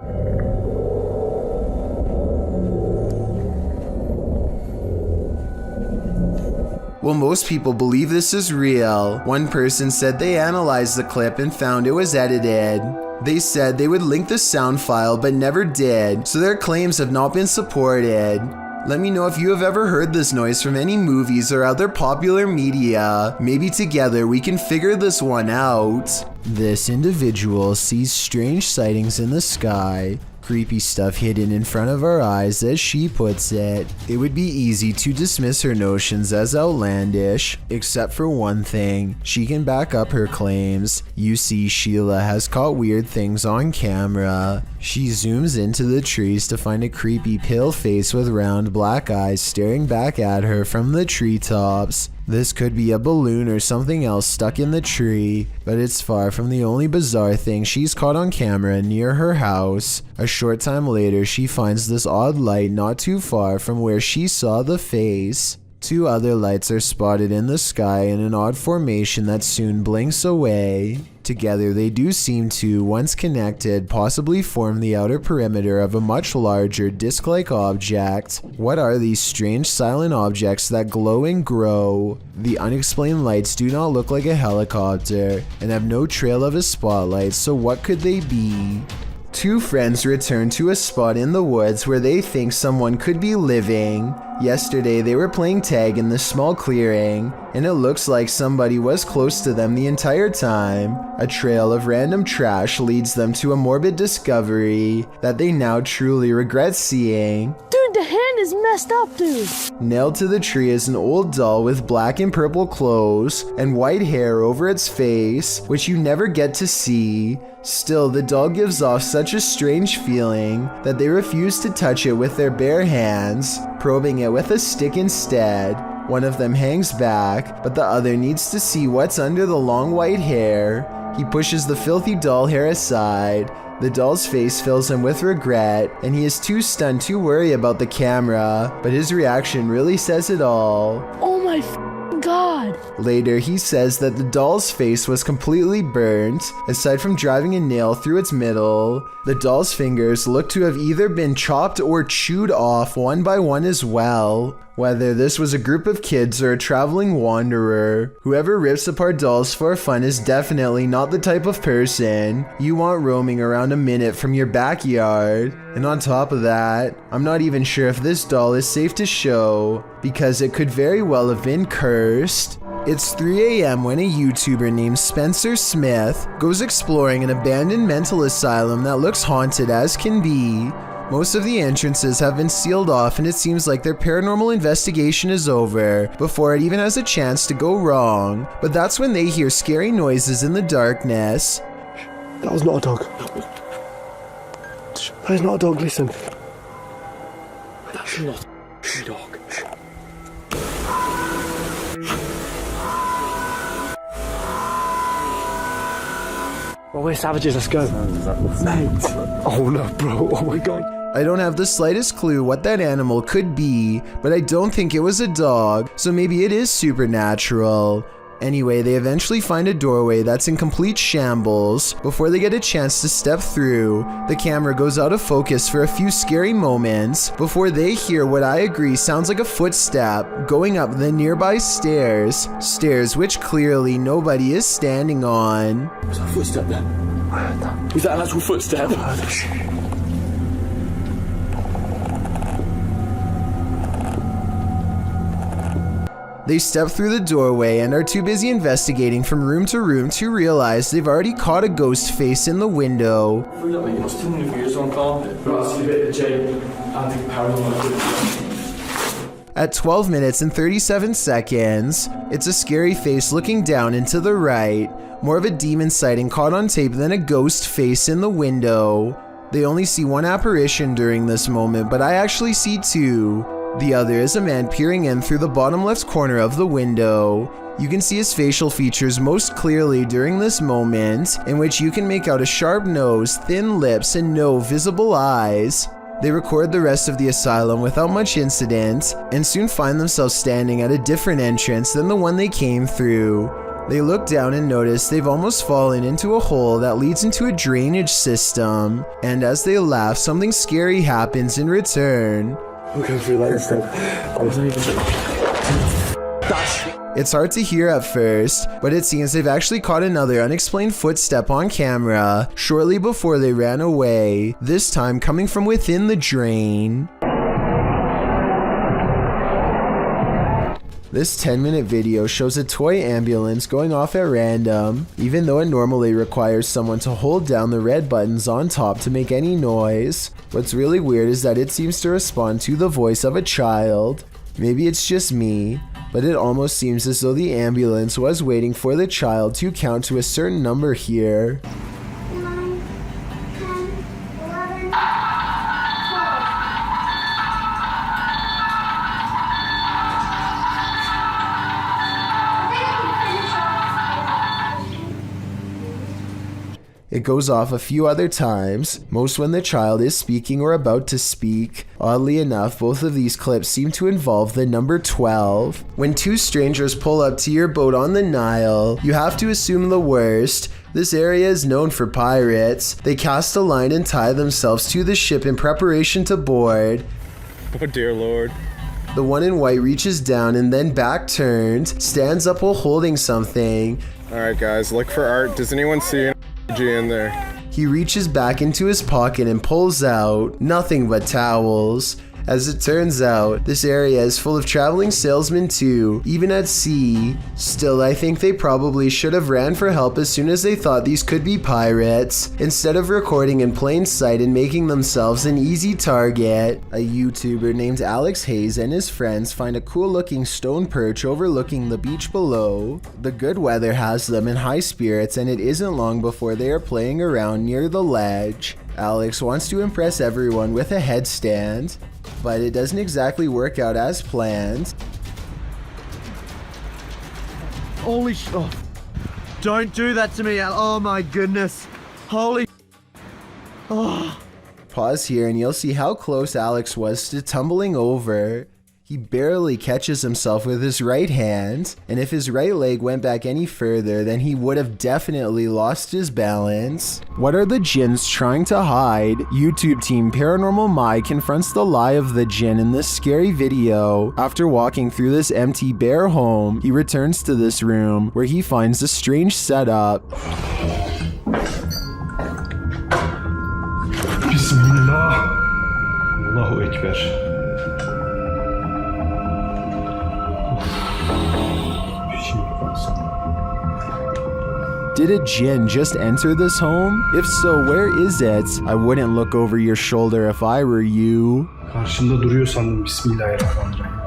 Well, most people believe this is real. One person said they analyzed the clip and found it was edited. They said they would link the sound file but never did, so their claims have not been supported. Let me know if you have ever heard this noise from any movies or other popular media. Maybe together we can figure this one out. This individual sees strange sightings in the sky. Creepy stuff hidden in front of our eyes, as she puts it. It would be easy to dismiss her notions as outlandish, except for one thing. She can back up her claims. You see, Sheila has caught weird things on camera. She zooms into the trees to find a creepy pale face with round black eyes staring back at her from the treetops. This could be a balloon or something else stuck in the tree, but it's far from the only bizarre thing she's caught on camera near her house. A short time later, she finds this odd light not too far from where she saw the face. 2 other lights are spotted in the sky in an odd formation that soon blinks away. Together, they do seem to, once connected, possibly form the outer perimeter of a much larger disc-like object. What are these strange silent objects that glow and grow? The unexplained lights do not look like a helicopter and have no trail of a spotlight, so what could they be? 2 friends return to a spot in the woods where they think someone could be living. Yesterday, they were playing tag in the small clearing, and it looks like somebody was close to them the entire time. A trail of random trash leads them to a morbid discovery that they now truly regret seeing. Dude, the hand is messed up, dude. Nailed to the tree is an old doll with black and purple clothes and white hair over its face, which you never get to see. Still, the doll gives off such a strange feeling that they refuse to touch it with their bare hands, probing it with a stick instead. One of them hangs back, but the other needs to see what's under the long white hair. He pushes the filthy doll hair aside. The doll's face fills him with regret, and he is too stunned to worry about the camera, but his reaction really says it all. Oh my God. Later, he says that the doll's face was completely burnt, aside from driving a nail through its middle. The doll's fingers look to have either been chopped or chewed off one by one as well. Whether this was a group of kids or a traveling wanderer, whoever rips apart dolls for fun is definitely not the type of person you want roaming around a minute from your backyard. And on top of that, I'm not even sure if this doll is safe to show, because it could very well have been cursed. It's 3 a.m. when a YouTuber named Spencer Smith goes exploring an abandoned mental asylum that looks haunted as can be. Most of the entrances have been sealed off, and it seems like their paranormal investigation is over before it even has a chance to go wrong. But that's when they hear scary noises in the darkness. That was not a dog. That is not a dog, listen. That's not a dog. Well, we're savages, let's go. Mate. Oh no, bro, oh my God. I don't have the slightest clue what that animal could be, but I don't think it was a dog, so maybe it is supernatural. Anyway, they eventually find a doorway that's in complete shambles. Before they get a chance to step through, the camera goes out of focus for a few scary moments before they hear what I agree sounds like a footstep going up the nearby stairs. Stairs which clearly nobody is standing on. There's a footstep there. Was that an actual footstep? They step through the doorway and are too busy investigating from room to room to realize they've already caught a ghost face in the window. At 12 minutes and 37 seconds, it's a scary face looking down into the right. More of a demon sighting caught on tape than a ghost face in the window. They only see one apparition during this moment, but I actually see two. The other is a man peering in through the bottom left corner of the window. You can see his facial features most clearly during this moment, in which you can make out a sharp nose, thin lips, and no visible eyes. They record the rest of the asylum without much incident, and soon find themselves standing at a different entrance than the one they came through. They look down and notice they've almost fallen into a hole that leads into a drainage system, and as they laugh, something scary happens in return. It's hard to hear at first, but it seems they've actually caught another unexplained footstep on camera shortly before they ran away, this time coming from within the drain. This 10-minute video shows a toy ambulance going off at random, even though it normally requires someone to hold down the red buttons on top to make any noise. What's really weird is that it seems to respond to the voice of a child. Maybe it's just me, but it almost seems as though the ambulance was waiting for the child to count to a certain number here. 9, 10, 11, 12. It goes off a few other times, most when the child is speaking or about to speak. Oddly enough, both of these clips seem to involve the number 12. When two strangers pull up to your boat on the Nile, you have to assume the worst. This area is known for pirates. They cast a line and tie themselves to the ship in preparation to board. Oh dear lord. The one in white reaches down and then back turned, stands up while holding something. Alright guys, look for art. Does anyone see an in there? He reaches back into his pocket and pulls out nothing but towels. As it turns out, this area is full of traveling salesmen too, even at sea. Still, I think they probably should have ran for help as soon as they thought these could be pirates, instead of recording in plain sight and making themselves an easy target. A YouTuber named Alex Hayes and his friends find a cool looking stone perch overlooking the beach below. The good weather has them in high spirits, and it isn't long before they are playing around near the ledge. Alex wants to impress everyone with a headstand, but it doesn't exactly work out as planned. Holy oh, don't do that to me, Al. Oh my goodness. Holy oh. Pause here and you'll see how close Alex was to tumbling over. He barely catches himself with his right hand, and if his right leg went back any further, then he would have definitely lost his balance. What are the jinns trying to hide? YouTube team Paranormal Mai confronts the lie of the jinn in this scary video. After walking through this empty bare home, he returns to this room where he finds a strange setup. Bismillah. Allahu Ekber. Did a jinn just enter this home? If so, where is it? I wouldn't look over your shoulder if I were you. Karşımda duruyor sandım. Bismillahirrahmanirrahim.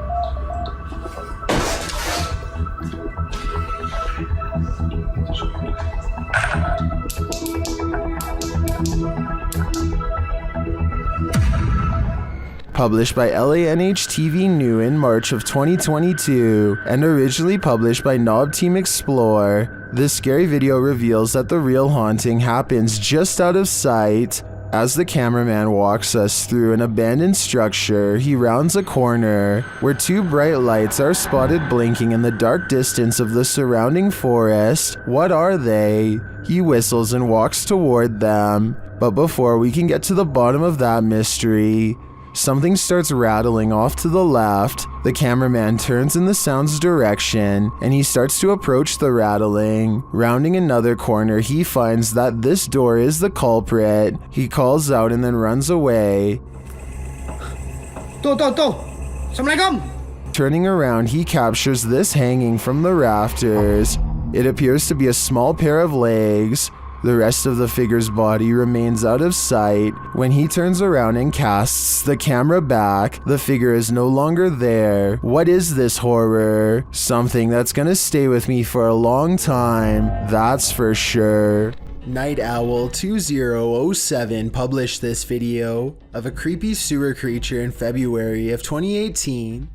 Published by LANH-TV New in March of 2022, and originally published by Knob Team Explore. This scary video reveals that the real haunting happens just out of sight. As the cameraman walks us through an abandoned structure, he rounds a corner, where two bright lights are spotted blinking in the dark distance of the surrounding forest. What are they? He whistles and walks toward them. But before we can get to the bottom of that mystery, Something starts rattling off to the left. The cameraman turns in the sound's direction, and he starts to approach the rattling. Rounding another corner, he finds that this door is the culprit. He calls out and then runs away. Turning around, he captures this hanging from the rafters. It appears to be a small pair of legs. The rest of the figure's body remains out of sight. When he turns around and casts the camera back, the figure is no longer there. What is this horror? Something that's gonna stay with me for a long time, that's for sure. Night Owl 2007 published this video of a creepy sewer creature in February of 2018.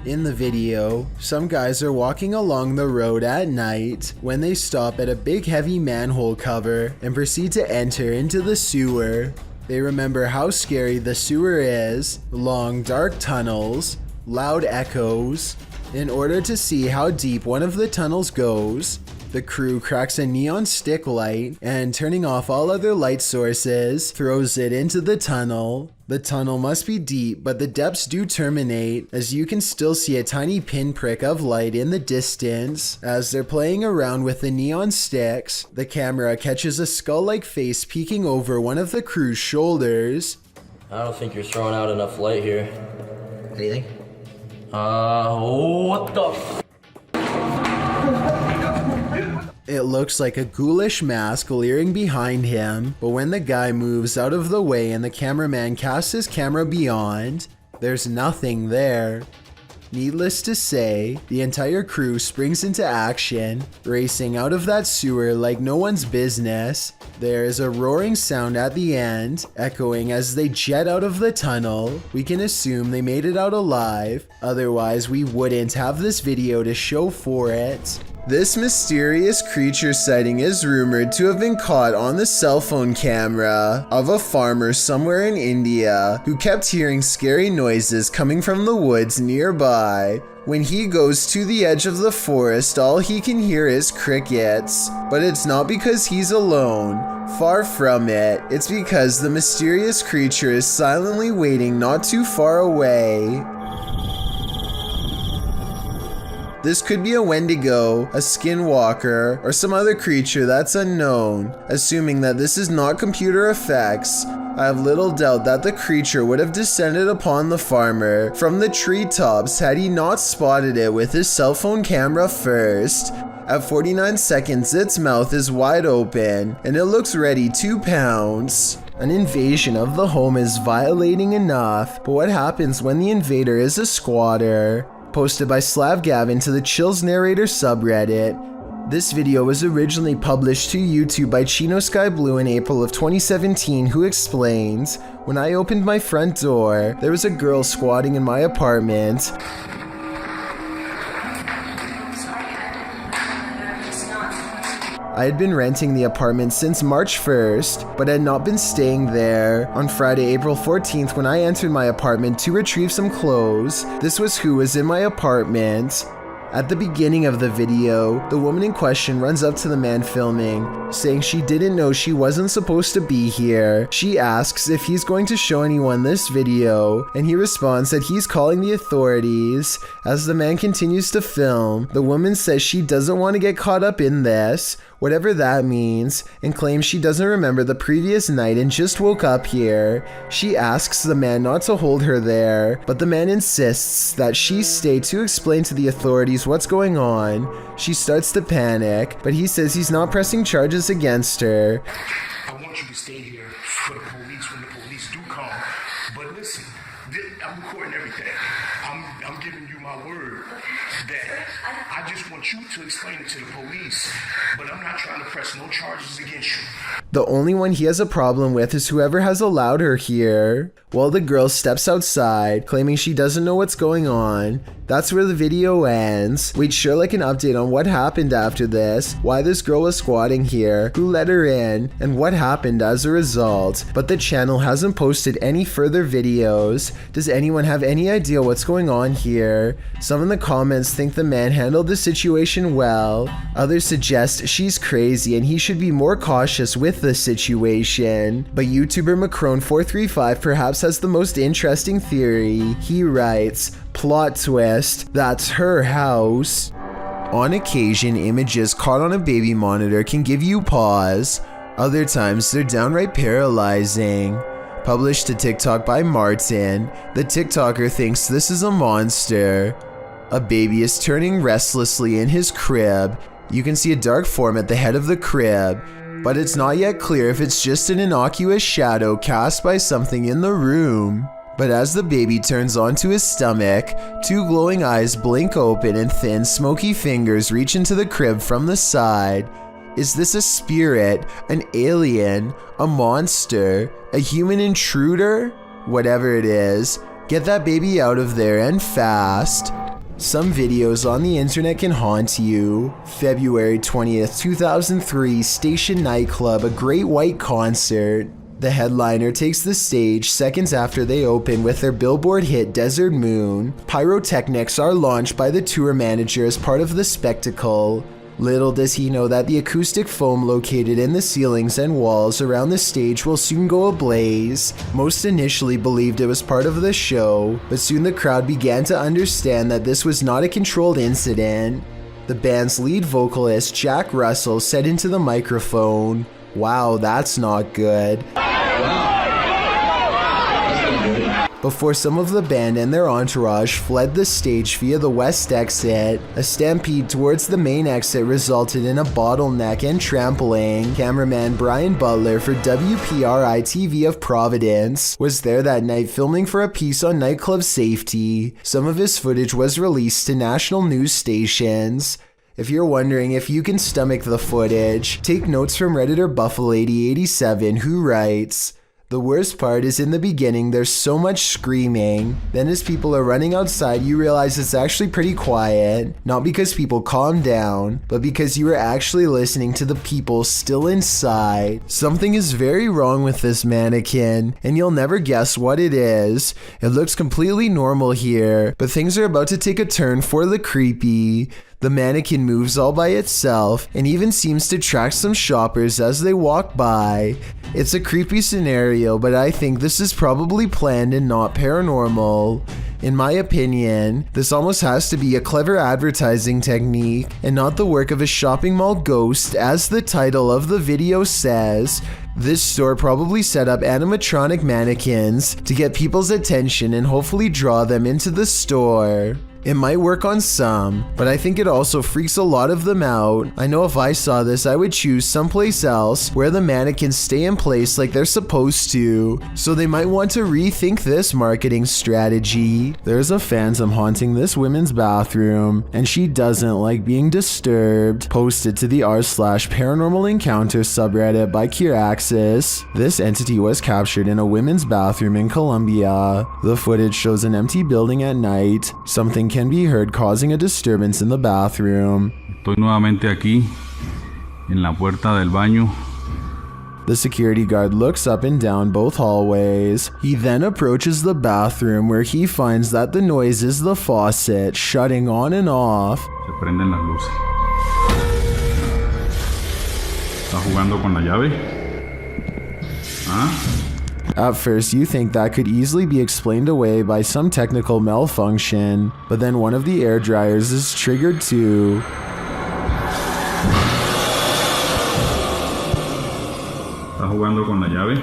In the video, some guys are walking along the road at night when they stop at a big heavy manhole cover and proceed to enter into the sewer. They remember how scary the sewer is, long dark tunnels, loud echoes. In order to see how deep one of the tunnels goes, the crew cracks a neon stick light and, turning off all other light sources, throws it into the tunnel. The tunnel must be deep, but the depths do terminate, as you can still see a tiny pinprick of light in the distance. As they're playing around with the neon sticks, the camera catches a skull-like face peeking over one of the crew's shoulders. I don't think you're throwing out enough light here. What do you think? What the It looks like a ghoulish mask leering behind him, but when the guy moves out of the way and the cameraman casts his camera beyond, there's nothing there. Needless to say, the entire crew springs into action, racing out of that sewer like no one's business. There is a roaring sound at the end, echoing as they jet out of the tunnel. We can assume they made it out alive, otherwise we wouldn't have this video to show for it. This mysterious creature sighting is rumored to have been caught on the cell phone camera of a farmer somewhere in India who kept hearing scary noises coming from the woods nearby. When he goes to the edge of the forest, all he can hear is crickets. But it's not because he's alone. Far from it. It's because the mysterious creature is silently waiting not too far away. This could be a Wendigo, a skinwalker, or some other creature that's unknown. Assuming that this is not computer effects, I have little doubt that the creature would have descended upon the farmer from the treetops had he not spotted it with his cell phone camera first. At 49 seconds, its mouth is wide open, and it looks ready to pounce. An invasion of the home is violating enough, but what happens when the invader is a squatter? Posted by Slav Gavin to the Chills Narrator subreddit. This video was originally published to YouTube by Chino Sky Blue in April of 2017, who explains, "When I opened my front door, there was a girl squatting in my apartment. I had been renting the apartment since March 1st, but had not been staying there. On Friday, April 14th, when I entered my apartment to retrieve some clothes, this was who was in my apartment." At the beginning of the video, the woman in question runs up to the man filming, saying she didn't know she wasn't supposed to be here. She asks if he's going to show anyone this video, and he responds that he's calling the authorities. As the man continues to film, the woman says she doesn't want to get caught up in this, whatever that means, and claims she doesn't remember the previous night and just woke up here. She asks the man not to hold her there, but the man insists that she stay to explain to the authorities what's going on. She starts to panic, but he says he's not pressing charges against her. I want you to stay here for the police when the police do come. But listen, I'm recording everything. I'm giving you my word that I just want you to explain it to the police, but I'm not trying to press no charges against you. The only one he has a problem with is whoever has allowed her here. While the girl steps outside, claiming she doesn't know what's going on. That's where the video ends. We'd sure like an update on what happened after this, why this girl was squatting here, who let her in, and what happened happened as a result, but the channel hasn't posted any further videos. Does anyone have any idea what's going on here? Some in the comments think the man handled the situation well. Others suggest she's crazy and he should be more cautious with the situation. But YouTuber Macron435 perhaps has the most interesting theory. He writes, plot twist, that's her house. On occasion, images caught on a baby monitor can give you pause. Other times, they're downright paralyzing. Published to TikTok by Martin, the TikToker thinks this is a monster. A baby is turning restlessly in his crib. You can see a dark form at the head of the crib, but it's not yet clear if it's just an innocuous shadow cast by something in the room. But as the baby turns onto his stomach, two glowing eyes blink open and thin, smoky fingers reach into the crib from the side. Is this a spirit, an alien, a monster, a human intruder? Whatever it is, get that baby out of there and fast. Some videos on the internet can haunt you. February 20th, 2003, Station Nightclub, a great white concert. The headliner takes the stage seconds after they open with their Billboard hit Desert Moon. Pyrotechnics are launched by the tour manager as part of the spectacle. Little does he know that the acoustic foam located in the ceilings and walls around the stage will soon go ablaze. Most initially believed it was part of the show, but soon the crowd began to understand that this was not a controlled incident. The band's lead vocalist, Jack Russell, said into the microphone, "Wow, that's not good." Before some of the band and their entourage fled the stage via the west exit, a stampede towards the main exit resulted in a bottleneck and trampling. Cameraman Brian Butler for WPRI-TV of Providence was there that night filming for a piece on nightclub safety. Some of his footage was released to national news stations. If you're wondering if you can stomach the footage, take notes from Redditor Buffalady87, who writes, "The worst part is in the beginning there's so much screaming, then as people are running outside you realize it's actually pretty quiet, not because people calm down, but because you are actually listening to the people still inside. Something is very wrong with this mannequin, and you'll never guess what it is. It looks completely normal here, but things are about to take a turn for the creepy. The mannequin moves all by itself and even seems to track some shoppers as they walk by. It's a creepy scenario, but I think this is probably planned and not paranormal. In my opinion, this almost has to be a clever advertising technique and not the work of a shopping mall ghost, as the title of the video says. This store probably set up animatronic mannequins to get people's attention and hopefully draw them into the store. It might work on some, but I think it also freaks a lot of them out. I know if I saw this, I would choose someplace else where the mannequins stay in place like they're supposed to, so they might want to rethink this marketing strategy. There's a phantom haunting this women's bathroom, and she doesn't like being disturbed. Posted to the r/paranormal encounter subreddit by Kiraxis. This entity was captured in a women's bathroom in Colombia. The footage shows an empty building at night. Something can be heard causing a disturbance in the bathroom. Estoy nuevamente aquí, en la puerta del baño. The security guard looks up and down both hallways. He then approaches the bathroom where he finds that the noise is the faucet shutting on and off. Se prenden las luces. ¿Está jugando con la llave? ¿Ah? At first, you think that could easily be explained away by some technical malfunction, but then one of the air dryers is triggered too. ¿Está jugando con la llave?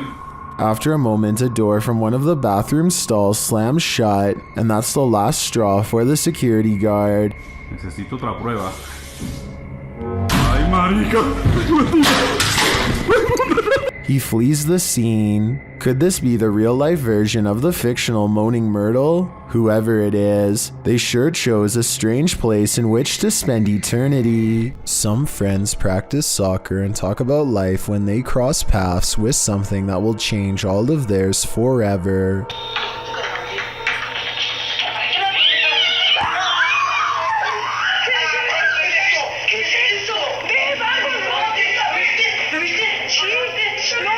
After a moment, a door from one of the bathroom stalls slams shut, and that's the last straw for the security guard. Necesito otra prueba. Ay, marica. He flees the scene. Could this be the real-life version of the fictional Moaning Myrtle? Whoever it is, they sure chose a strange place in which to spend eternity. Some friends practice soccer and talk about life when they cross paths with something that will change all of theirs forever. ¿Qué es eso? ¿Qué? ¡Vamos! ¿Lo viste? ¿Lo viste? Sí, no.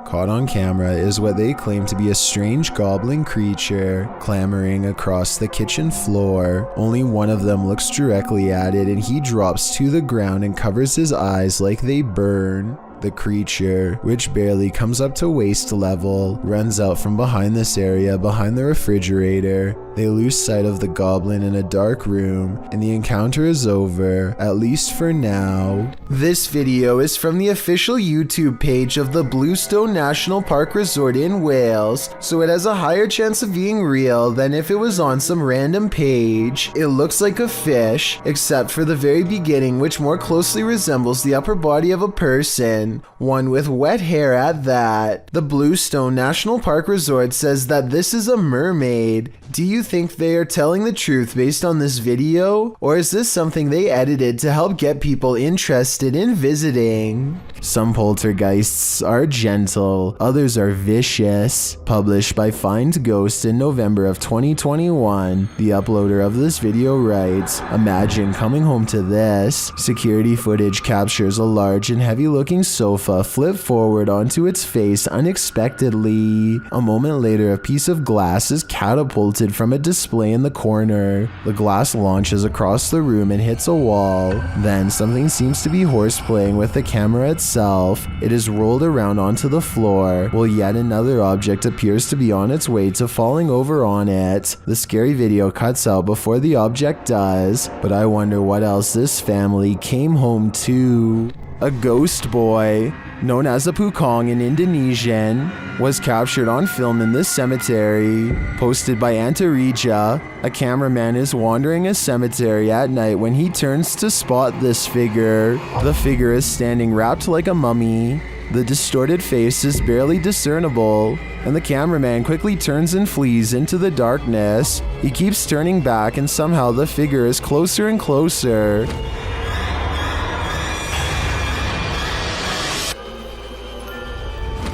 Caught on camera is what they claim to be a strange goblin creature clambering across the kitchen floor. Only one of them looks directly at it and he drops to the ground and covers his eyes like they burn. The creature, which barely comes up to waist level, runs out from behind this area behind the refrigerator. They lose sight of the goblin in a dark room, and the encounter is over, at least for now. This video is from the official YouTube page of the Bluestone National Park Resort in Wales, so it has a higher chance of being real than if it was on some random page. It looks like a fish, except for the very beginning, which more closely resembles the upper body of a person, one with wet hair at that. The Bluestone National Park Resort says that this is a mermaid. Do you think they are telling the truth based on this video? Or is this something they edited to help get people interested in visiting? Some poltergeists are gentle, others are vicious. Published by Find Ghost in November of 2021, the uploader of this video writes, "Imagine coming home to this." Security footage captures a large and heavy-looking sofa flip forward onto its face unexpectedly. A moment later, a piece of glass is catapulted from a display in the corner. The glass launches across the room and hits a wall. Then something seems to be horseplaying with the camera itself. It is rolled around onto the floor, while yet another object appears to be on its way to falling over on it. The scary video cuts out before the object does, but I wonder what else this family came home to. A ghost boy, known as a pukong in Indonesian, was captured on film in this cemetery. Posted by Antarija, a cameraman is wandering a cemetery at night when he turns to spot this figure. The figure is standing wrapped like a mummy. The distorted face is barely discernible, and the cameraman quickly turns and flees into the darkness. He keeps turning back and somehow the figure is closer and closer.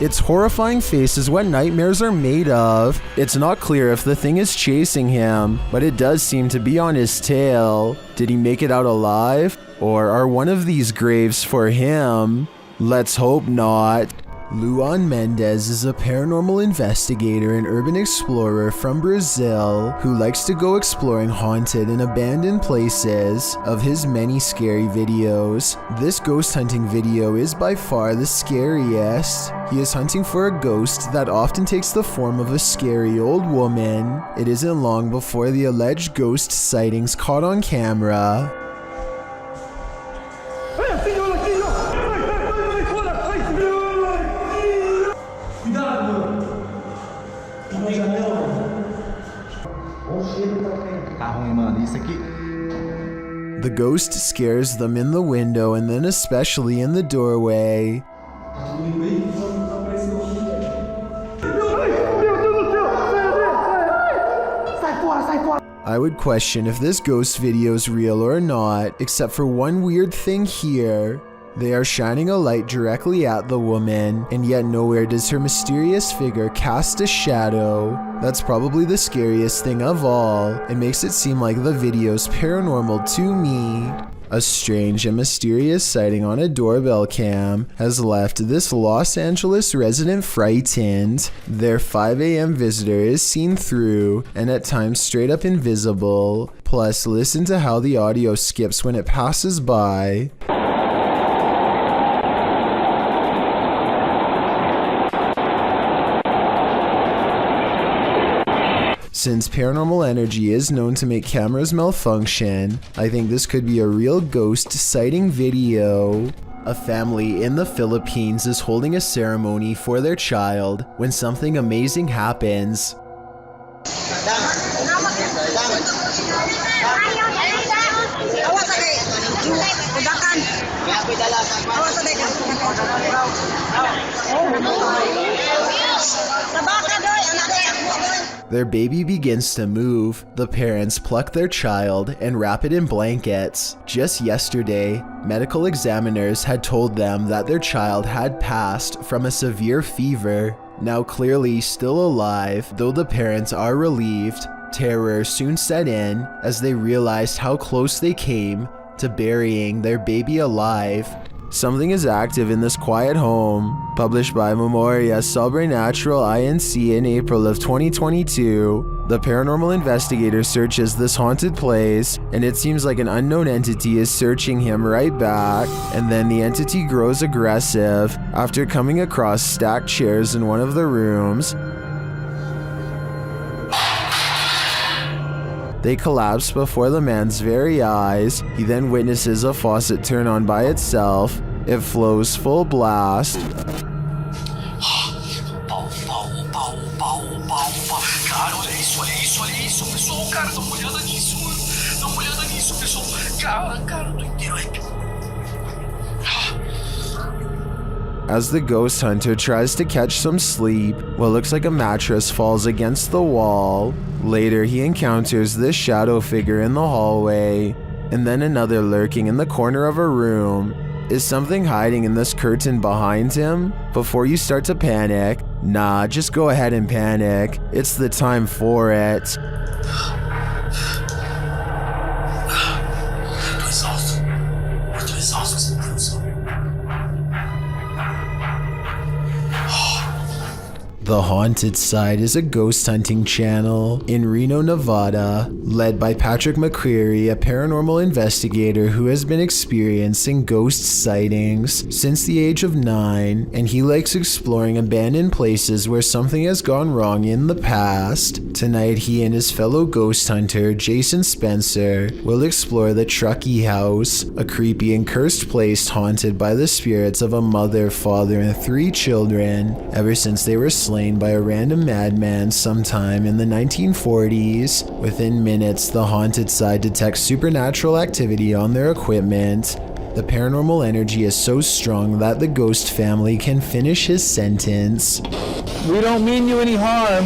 Its horrifying face is what nightmares are made of. It's not clear if the thing is chasing him, but it does seem to be on his tail. Did he make it out alive? Or are one of these graves for him? Let's hope not. Luan Mendez is a paranormal investigator and urban explorer from Brazil who likes to go exploring haunted and abandoned places. Of his many scary videos, this ghost hunting video is by far the scariest. He is hunting for a ghost that often takes the form of a scary old woman. It isn't long before the alleged ghost sightings caught on camera. The ghost scares them in the window and then especially in the doorway. I would question if this ghost video is real or not, except for one weird thing here. They are shining a light directly at the woman, and yet nowhere does her mysterious figure cast a shadow. That's probably the scariest thing of all. It makes it seem like the video's paranormal to me. A strange and mysterious sighting on a doorbell cam has left this Los Angeles resident frightened. Their 5 a.m. visitor is seen through, and at times straight up invisible. Plus, listen to how the audio skips when it passes by. Since paranormal energy is known to make cameras malfunction, I think this could be a real ghost sighting video. A family in the Philippines is holding a ceremony for their child when something amazing happens. Their baby begins to move. The parents pluck their child and wrap it in blankets. Just yesterday, medical examiners had told them that their child had passed from a severe fever. Now clearly still alive, though the parents are relieved, terror soon set in as they realized how close they came to burying their baby alive. Something is active in this quiet home. Published by Memoria Sobrenatural Inc. in April of 2022, the paranormal investigator searches this haunted place, and it seems like an unknown entity is searching him right back, and then the entity grows aggressive after coming across stacked chairs in one of the rooms. They collapse before the man's very eyes. He then witnesses a faucet turn on by itself. It flows full blast. As the ghost hunter tries to catch some sleep, what looks like a mattress falls against the wall. Later, he encounters this shadow figure in the hallway, and then another lurking in the corner of a room. Is something hiding in this curtain behind him? Before you start to panic, nah, just go ahead and panic. It's the time for it. The Haunted Side is a ghost hunting channel in Reno, Nevada, led by Patrick McCreary, a paranormal investigator who has been experiencing ghost sightings since the age of 9, and he likes exploring abandoned places where something has gone wrong in the past. Tonight, he and his fellow ghost hunter, Jason Spencer, will explore the Trucky House, a creepy and cursed place haunted by the spirits of a mother, father, and 3 children ever since they were slain by a random madman sometime in the 1940s. Within minutes, the Haunted Side detects supernatural activity on their equipment. The paranormal energy is so strong that the ghost family can finish his sentence. We don't mean you any harm.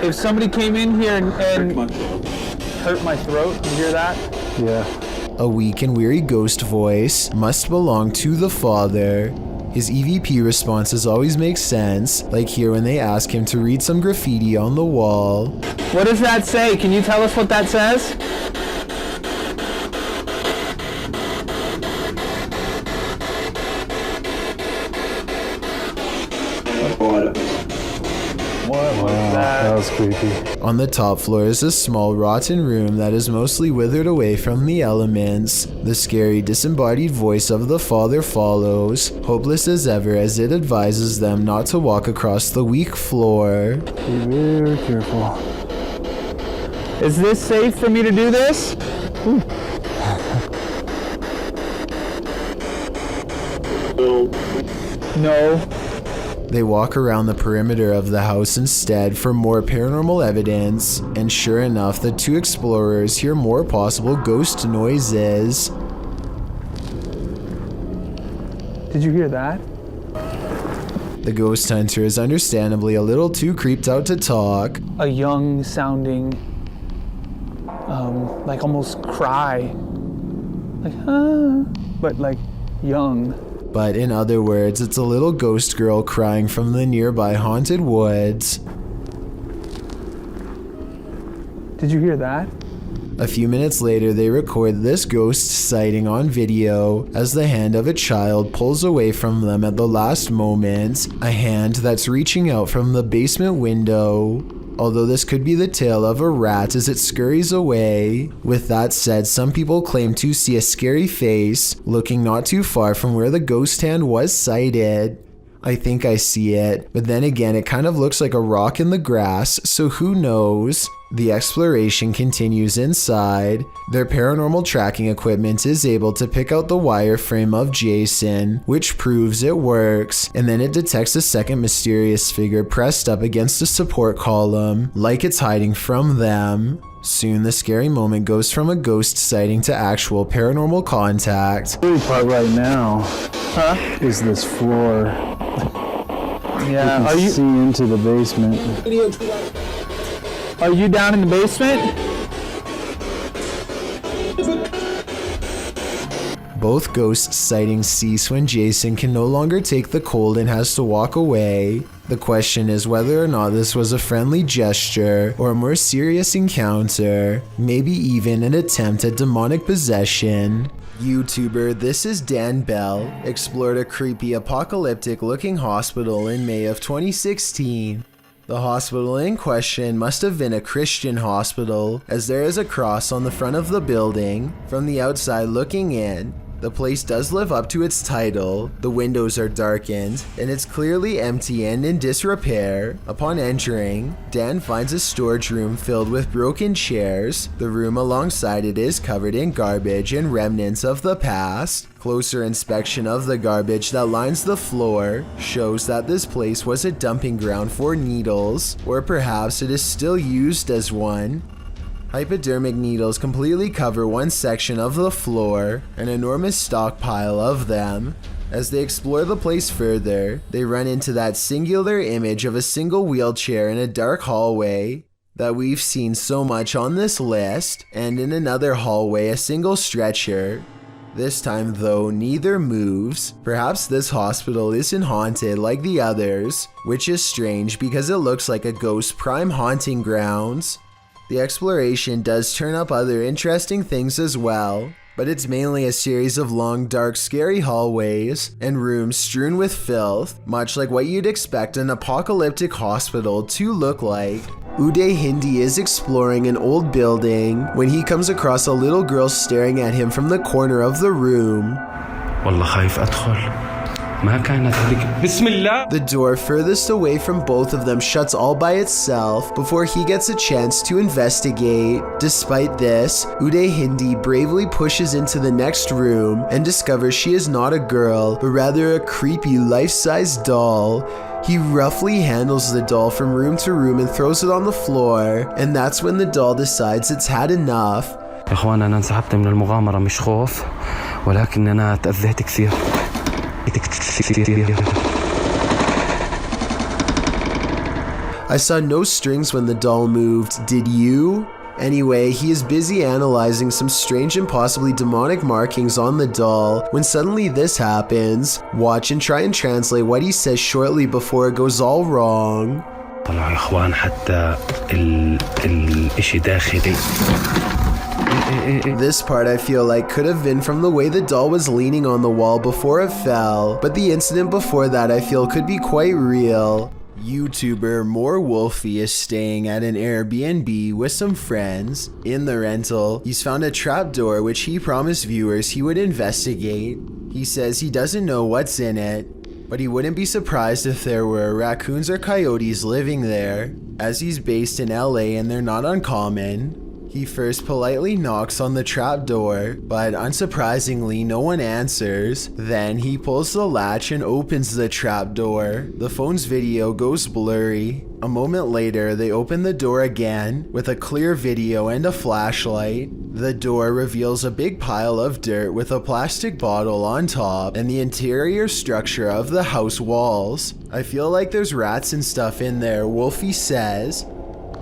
If somebody came in here and hurt my throat, you hear that? Yeah. A weak and weary ghost voice must belong to the father. His EVP responses always make sense, like here when they ask him to read some graffiti on the wall. What does that say? Can you tell us what that says? That was creepy. On the top floor is a small rotten room that is mostly withered away from the elements. The scary disembodied voice of the father follows, hopeless as ever as it advises them not to walk across the weak floor. Be very careful. Is this safe for me to do this? No. They walk around the perimeter of the house instead for more paranormal evidence, and sure enough, the 2 explorers hear more possible ghost noises. Did you hear that? The ghost hunter is understandably a little too creeped out to talk. A young sounding, like almost cry. Like, but like young. But in other words, it's a little ghost girl crying from the nearby haunted woods. Did you hear that? A few minutes later, they record this ghost sighting on video as the hand of a child pulls away from them at the last moment, a hand that's reaching out from the basement window. Although this could be the tail of a rat as it scurries away. With that said, some people claim to see a scary face looking not too far from where the ghost hand was sighted. I think I see it, but then again it kind of looks like a rock in the grass, so who knows? The exploration continues inside. Their paranormal tracking equipment is able to pick out the wireframe of Jason, which proves it works, and then it detects a second mysterious figure pressed up against a support column, like it's hiding from them. Soon the scary moment goes from a ghost sighting to actual paranormal contact. The part right now is this floor. Yeah, are you see into the basement? Are you down in the basement? Both ghost sightings cease when Jason can no longer take the cold and has to walk away. The question is whether or not this was a friendly gesture or a more serious encounter, maybe even an attempt at demonic possession. YouTuber This Is Dan Bell explored a creepy apocalyptic looking hospital in May of 2016. The hospital in question must have been a Christian hospital, as there is a cross on the front of the building. From the outside looking in, the place does live up to its title. The windows are darkened, and it's clearly empty and in disrepair. Upon entering, Dan finds a storage room filled with broken chairs. The room alongside it is covered in garbage and remnants of the past. Closer inspection of the garbage that lines the floor shows that this place was a dumping ground for needles, or perhaps it is still used as one. Hypodermic needles completely cover one section of the floor, an enormous stockpile of them. As they explore the place further, they run into that singular image of a single wheelchair in a dark hallway that we've seen so much on this list, and in another hallway a single stretcher. This time though, neither moves. Perhaps this hospital isn't haunted like the others, which is strange because it looks like a ghost prime haunting grounds. The exploration does turn up other interesting things as well, but it's mainly a series of long, dark, scary hallways and rooms strewn with filth, much like what you'd expect an apocalyptic hospital to look like. Uday Hindi is exploring an old building when he comes across a little girl staring at him from the corner of the room. The door furthest away from both of them shuts all by itself before he gets a chance to investigate. Despite this, Uday Hindi bravely pushes into the next room and discovers she is not a girl, but rather a creepy life-size doll. He roughly handles the doll from room to room and throws it on the floor, and that's when the doll decides it's had enough. أنا انسحبت من المغامرة مش خوف ولكن أنا تأذيت كثير. I saw no strings when the doll moved, did you? Anyway, he is busy analyzing some strange and possibly demonic markings on the doll when suddenly this happens. Watch and try and translate what he says shortly before it goes all wrong. طلعوا يا إخوان حتى الإشي داخلي. This part I feel like could have been from the way the doll was leaning on the wall before it fell, but the incident before that I feel could be quite real. YouTuber More Wolfie is staying at an Airbnb with some friends. In the rental, he's found a trapdoor which he promised viewers he would investigate. He says he doesn't know what's in it, but he wouldn't be surprised if there were raccoons or coyotes living there, as he's based in LA and they're not uncommon. He first politely knocks on the trapdoor, but unsurprisingly no one answers. Then he pulls the latch and opens the trapdoor. The phone's video goes blurry. A moment later, they open the door again with a clear video and a flashlight. The door reveals a big pile of dirt with a plastic bottle on top and the interior structure of the house walls. I feel like there's rats and stuff in there, Wolfie says.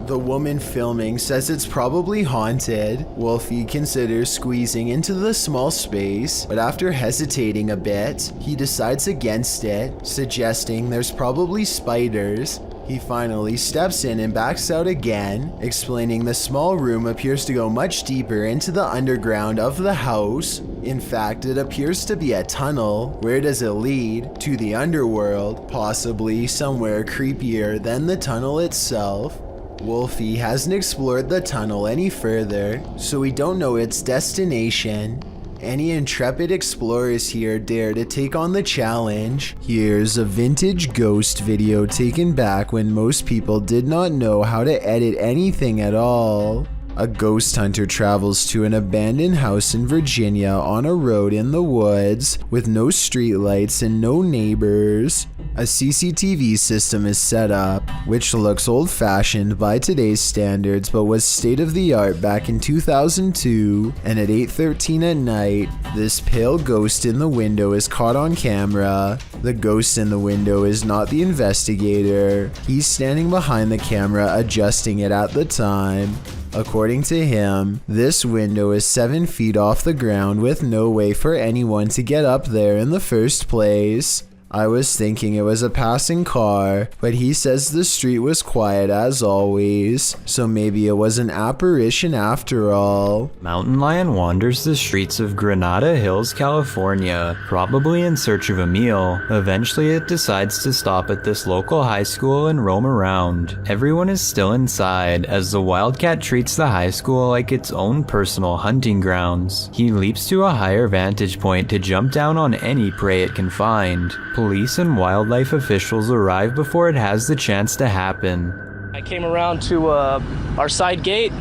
The woman filming says it's probably haunted. Wolfie considers squeezing into the small space, but after hesitating a bit, he decides against it, suggesting there's probably spiders. He finally steps in and backs out again, explaining the small room appears to go much deeper into the underground of the house. In fact, it appears to be a tunnel. Where does it lead? To the underworld, possibly somewhere creepier than the tunnel itself. Wolfie hasn't explored the tunnel any further, so we don't know its destination. Any intrepid explorers here dare to take on the challenge? Here's a vintage ghost video taken back when most people did not know how to edit anything at all. A ghost hunter travels to an abandoned house in Virginia on a road in the woods with no streetlights and no neighbors. A CCTV system is set up, which looks old-fashioned by today's standards but was state-of-the-art back in 2002, and at 8:13 at night, this pale ghost in the window is caught on camera. The ghost in the window is not the investigator. He's standing behind the camera adjusting it at the time. According to him, this window is 7 feet off the ground with no way for anyone to get up there in the first place. I was thinking it was a passing car, but he says the street was quiet as always, so maybe it was an apparition after all. Mountain lion wanders the streets of Granada Hills, California, probably in search of a meal. Eventually it decides to stop at this local high school and roam around. Everyone is still inside, as the wildcat treats the high school like its own personal hunting grounds. He leaps to a higher vantage point to jump down on any prey it can find. Police and wildlife officials arrive before it has the chance to happen. I came around to our side gate,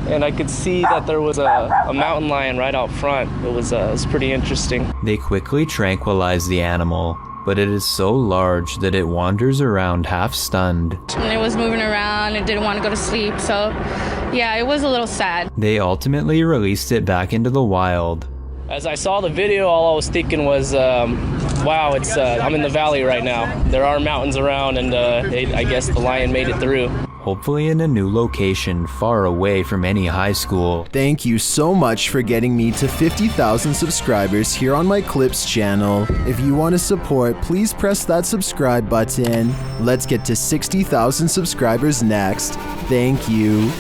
and I could see that there was a mountain lion right out front. It was pretty interesting. They quickly tranquilize the animal, but it is so large that it wanders around half stunned. It was moving around, it didn't want to go to sleep, so yeah, it was a little sad. They ultimately released it back into the wild. As I saw the video, all I was thinking was, wow, I'm in the valley right now. There are mountains around, and I guess the lion made it through. Hopefully in a new location, far away from any high school. Thank you so much for getting me to 50,000 subscribers here on my Clips channel. If you want to support, please press that subscribe button. Let's get to 60,000 subscribers next. Thank you.